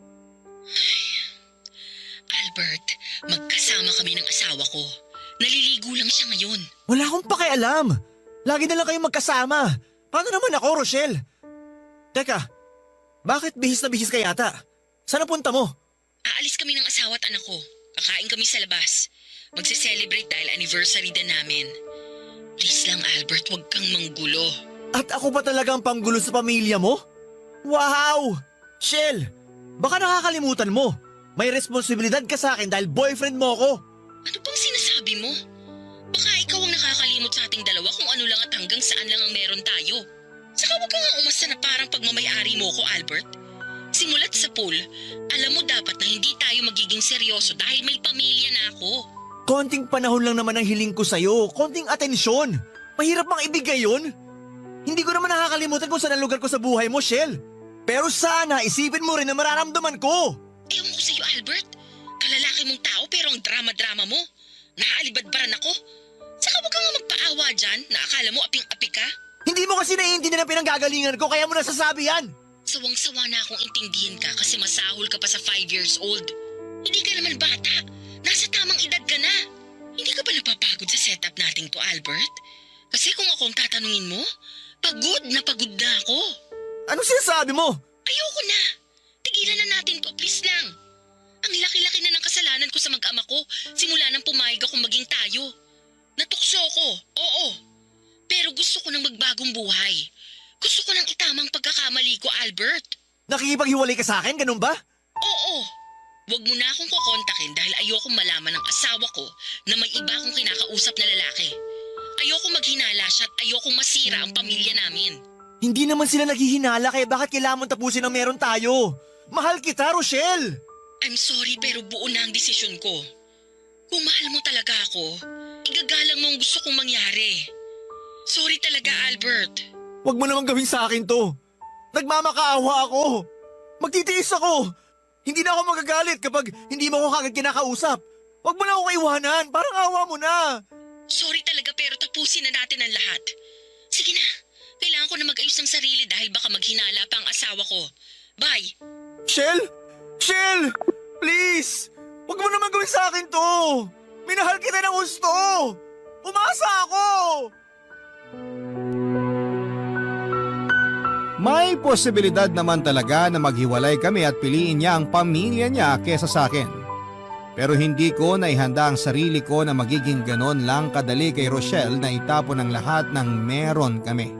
Albert, magkasama kami ng asawa ko. Naliligo lang siya ngayon. Wala akong pakialam. Lagi na lang kayong magkasama. Paano naman ako, Rochelle? Teka, bakit bihis na bihis ka yata? Saan ang punta mo? Aalis kami ng asawa at anak ko. Kakain kami sa labas. Magse-celebrate dahil anniversary din namin. Please lang, Albert, huwag kang manggulo. At ako pa talaga ang panggulo sa pamilya mo? Wow! Shell, baka nakakalimutan mo. May responsibilidad ka sa akin dahil boyfriend mo ako. Ano bang sinasabi mo? Baka ikaw ang nakakalimot sa ating dalawa kung ano lang at hanggang saan lang ang meron tayo. Saka huwag kang umasa na parang pagmamayari mo ko, Albert. Simulat sa pool, alam mo dapat na hindi tayo magiging seryoso dahil may pamilya na ako. Konting panahon lang naman ang hiling ko sa'yo. Konting atensyon. Mahirap bang ibigay yun? Hindi ko naman nakakalimutan kung saan ang lugar ko sa buhay mo, Shell. Pero sana isipin mo rin na mararamdaman ko. Ewan ko sa'yo, Albert. Kalalaki mong tao pero ang drama-drama mo. Naaalibadbaran ako. Saka huwag kang magpaawa dyan na akala mo aping-api ka. Hindi mo kasi naiintindihan ang pinanggagalingan ko kaya mo nasasabi yan. Sawang-sawa na akong intindihin ka kasi masahol ka pa sa 5 years old. Hindi ka naman bata. Nasa tamang edad ka na. Hindi ka ba napapagod sa setup nating to, Albert? Kasi kung ako ang tatanungin mo, pagod na ako. Ano sinasabi mo? Ayoko na. Tigilan na natin to, please lang. Ang laki-laki na ng kasalanan ko sa mag-ama ko simula nang pumayag akong maging tayo. Natukso ko, oo. Pero gusto ko nang magbagong buhay. Gusto ko nang itamang pagkakamali ko, Albert. Nakikipaghiwalay ka sa akin, ganun ba? Oo. Huwag mo na akong kukontakin dahil ayokong malaman ng asawa ko na may iba akong kinakausap na lalaki. Ayokong maghinala siya at ayokong masira ang pamilya namin. Hindi naman sila naghihinala kaya bakit kailangan mong tapusin ang meron tayo? Mahal kita, Rochelle! I'm sorry pero buo na ang desisyon ko. Kung mahal mo talaga ako, igagalang mo ang gusto kong mangyari. Sorry talaga, Albert. Huwag mo naman gawin sa akin to. Nagmamakaawa ako. Magtitiis ako. Hindi na ako magagalit kapag hindi mo ako kagad kinakausap. Huwag mo na ako iwanan. Parang awa mo na. Sorry talaga pero tapusin na natin ang lahat. Sige na, kailangan ko na mag-ayos ng sarili dahil baka maghinala pa ang asawa ko. Bye! Shell! Shell! Please! Huwag mo naman gawin sa akin to. Minahal kita ng gusto. Umasa ako! May posibilidad naman talaga na maghiwalay kami at piliin niya ang pamilya niya kesa sa akin. Pero hindi ko naihanda ang sarili ko na magiging ganon lang kadali kay Rochelle na itapon ang lahat ng meron kami.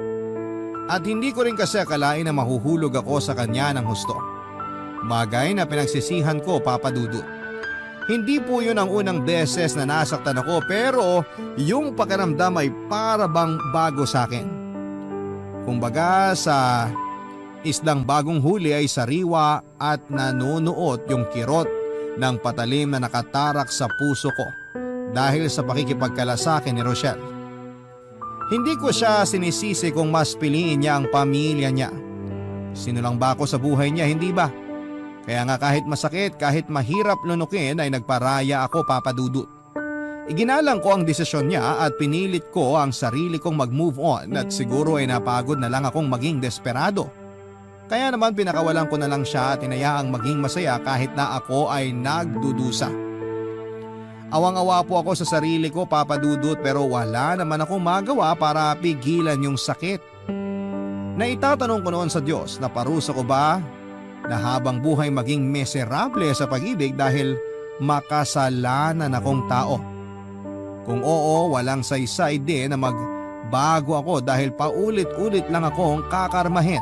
At hindi ko rin kasi akalain na mahuhulog ako sa kanya ng husto. Bagay na pinagsisihan ko, Papa Dudut. Hindi po yun ang unang beses na nasaktan ako pero yung pakiramdam ay para bang bago sa akin. Kumbaga sa islang bagong huli ay sariwa at nanunuot yung kirot ng patalim na nakatarak sa puso ko dahil sa pakikipagkalasakin ni Rochelle. Hindi ko siya sinisisi kung mas piliin niya ang pamilya niya. Sinulang ba ako sa buhay niya, hindi ba? Kaya nga kahit masakit, kahit mahirap lunukin ay nagparaya ako, Papa Dudut. Iginalang ko ang desisyon niya at pinilit ko ang sarili kong mag-move on at siguro ay napagod na lang akong maging desperado. Kaya naman pinakawalan ko na lang siya at inayaang maging masaya kahit na ako ay nagdudusa. Awang-awa po ako sa sarili ko, Papa Dudut, pero wala naman akong magawa para pigilan yung sakit. Naitatanong ko noon sa Diyos na parusa ko ba na habang buhay maging miserable sa pag-ibig dahil makasalanan akong tao. Kung oo, walang saysay din na magbago ako dahil paulit-ulit lang akong kakarmahin.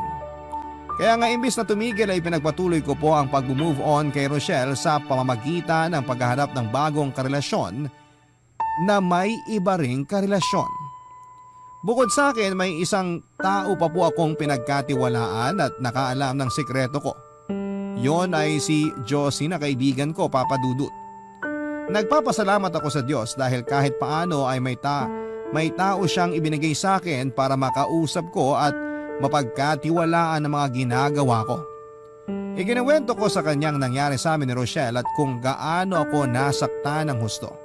Kaya nga imbis na tumigil ay pinagpatuloy ko po ang pag-move on kay Rochelle sa pamamagitan ng paghahanap ng bagong karelasyon na may iba ring karelasyon. Bukod sa akin, may isang tao pa po akong pinagkatiwalaan at nakaalam ng sikreto ko. Yon ay si Josie na kaibigan ko, Papa Dudut. Nagpapasalamat ako sa Diyos dahil kahit paano ay may tao siyang ibinigay sa akin para makausap ko at mapagkatiwalaan ang mga ginagawa ko. Ikinuwento ko sa kanyang nangyari sa amin ni Rochelle at kung gaano ako nasaktan ng husto.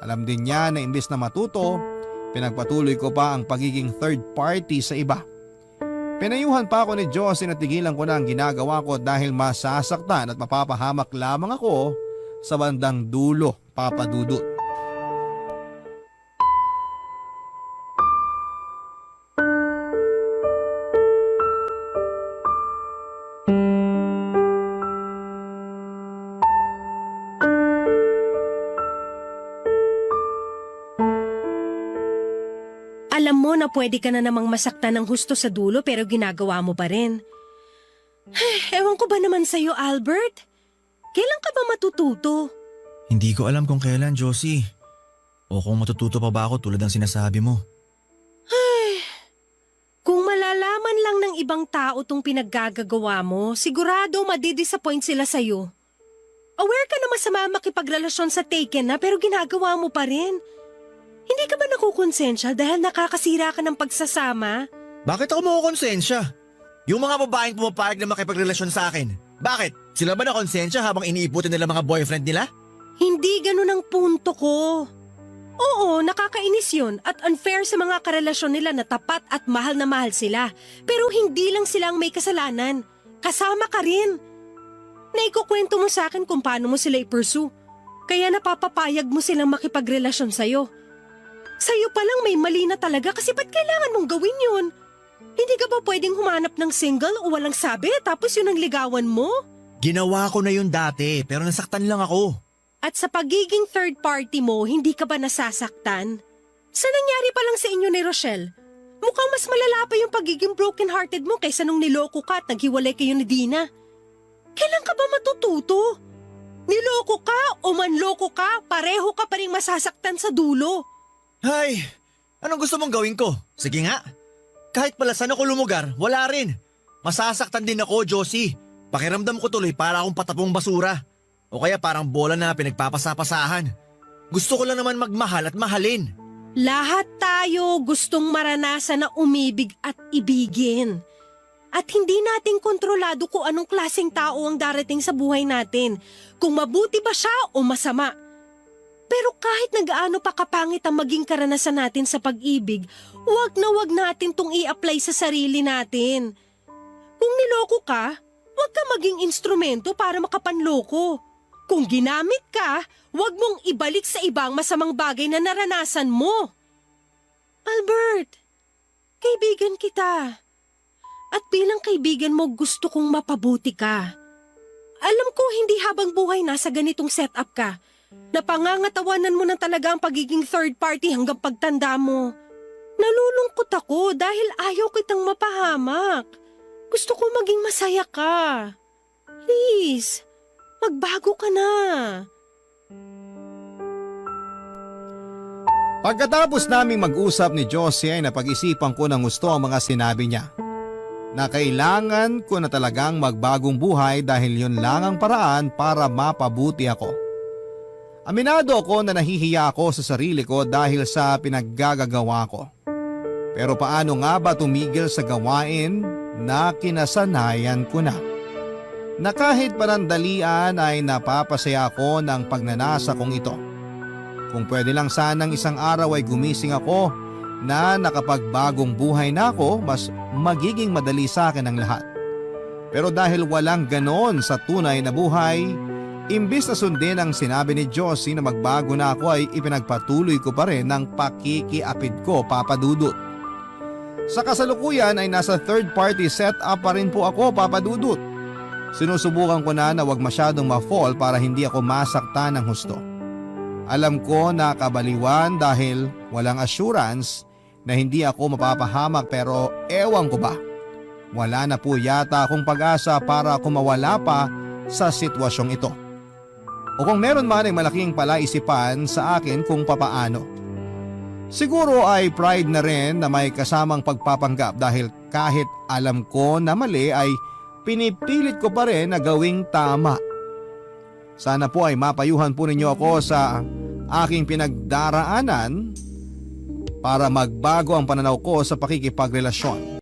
Alam din niya na imbis na matuto, pinagpatuloy ko pa ang pagiging third party sa iba. Pinayuhan pa ako ni Josie na tigilan ko na ang ginagawa ko dahil masasaktan at mapapahamak lamang ako sa bandang dulo, Papa Dudut. Alam mo na pwede ka na namang masaktan ng husto sa dulo pero ginagawa mo pa rin. Ewan ko ba naman sa'yo, Albert? Kailan ka ba matututo? Hindi ko alam kung kailan, Josie. O kung matututo pa ba ako tulad ng sinasabi mo. Kung malalaman lang ng ibang tao tong pinaggagawa mo, sigurado madidisappoint sila sa'yo. Aware ka na masama makipagrelasyon sa taken na pero ginagawa mo pa rin. Hindi ka ba nakukonsensya dahil nakakasira ka ng pagsasama? Bakit ako makukonsensya? Yung mga babaeng pumapayag na makipagrelasyon sa akin. Bakit? Sila ba na konsensya habang iniiputin nila mga boyfriend nila? Hindi ganun ang punto ko. Oo, nakakainis yun at unfair sa mga karelasyon nila na tapat at mahal na mahal sila. Pero hindi lang sila ang may kasalanan. Kasama ka rin. Naikukwento mo sa akin kung paano mo sila i-pursue. Kaya napapapayag mo silang makipagrelasyon sa'yo. Sa'yo pa lang may mali na talaga kasi ba't kailangan mong gawin yun? Hindi ka ba pwedeng humanap ng single o walang sabi tapos yun ang ligawan mo? Ginawa ko na yun dati pero nasaktan lang ako. At sa pagiging third party mo, hindi ka ba nasasaktan? Sa nangyari pa lang sa inyo ni Rochelle, mukhang mas malala pa yung pagiging broken-hearted mo kaysa nung niloko ka at naghiwalay kayo ni Dina. Kailan ka ba matututo? Manloko ka o manloko ka, pareho ka pa rin masasaktan sa dulo. Ay, anong gusto mong gawin ko? Sige nga. Kahit pala saan ako lumugar, wala rin. Masasaktan din ako, Josie. Pakiramdam ko tuloy para akong patapong basura. O kaya parang bola na pinagpapasapasahan. Gusto ko lang naman magmahal at mahalin. Lahat tayo gustong maranasan na umibig at ibigin. At hindi natin kontrolado kung anong klaseng tao ang darating sa buhay natin. Kung mabuti ba siya o masama. Pero kahit nagaano pa kapangit ang maging karanasan natin sa pag-ibig, wag natin tong i-apply sa sarili natin. Kung niloko ka, wag ka maging instrumento para makapanloko. Kung ginamit ka, wag mong ibalik sa ibang masamang bagay na naranasan mo. Albert, kaibigan kita. At bilang kaibigan mo, gusto kong mapabuti ka. Alam ko hindi habang buhay na sa ganitong setup ka. Napangangatawanan mo na talaga ang pagiging third party hanggang pagtanda mo. Nalulungkot ako dahil ayaw kitang mapahamak. Gusto ko maging masaya ka. Please, magbago ka na. Pagkatapos naming mag-usap ni Josie ay napag-isipan ko ng gusto ang mga sinabi niya. Na kailangan ko na talagang magbagong buhay dahil yun lang ang paraan para mapabuti ako. Aminado ako na nahihiya ako sa sarili ko dahil sa pinaggagawa ko. Pero paano nga ba tumigil sa gawain na kinasanayan ko na? Na kahit panandalian ay napapasaya ako ng pagnanasa kong ito. Kung pwede lang sanang isang araw ay gumising ako na nakapagbagong buhay na ako, mas magiging madali sa akin ang lahat. Pero dahil walang ganon sa tunay na buhay, imbis na sundin ang sinabi ni Josie na magbago na ako ay ipinagpatuloy ko pa rin ng pakikiapid ko, Papa Dudut. Sa kasalukuyan ay nasa third party setup pa rin po ako, Papa Dudut. Sinusubukan ko na wag masyadong ma-fall para hindi ako masaktan ng husto. Alam ko na kabaliwan dahil walang assurance na hindi ako mapapahamak pero ewan ko ba. Wala na po yata akong pag-asa para kumawala pa sa sitwasyong ito. O kung meron man ay malaking palaisipan sa akin kung papaano. Siguro ay pride na rin na may kasamang pagpapanggap dahil kahit alam ko na mali ay pinipilit ko pa rin na gawing tama. Sana po ay mapayuhan po ninyo ako sa aking pinagdaraanan para magbago ang pananaw ko sa pakikipagrelasyon.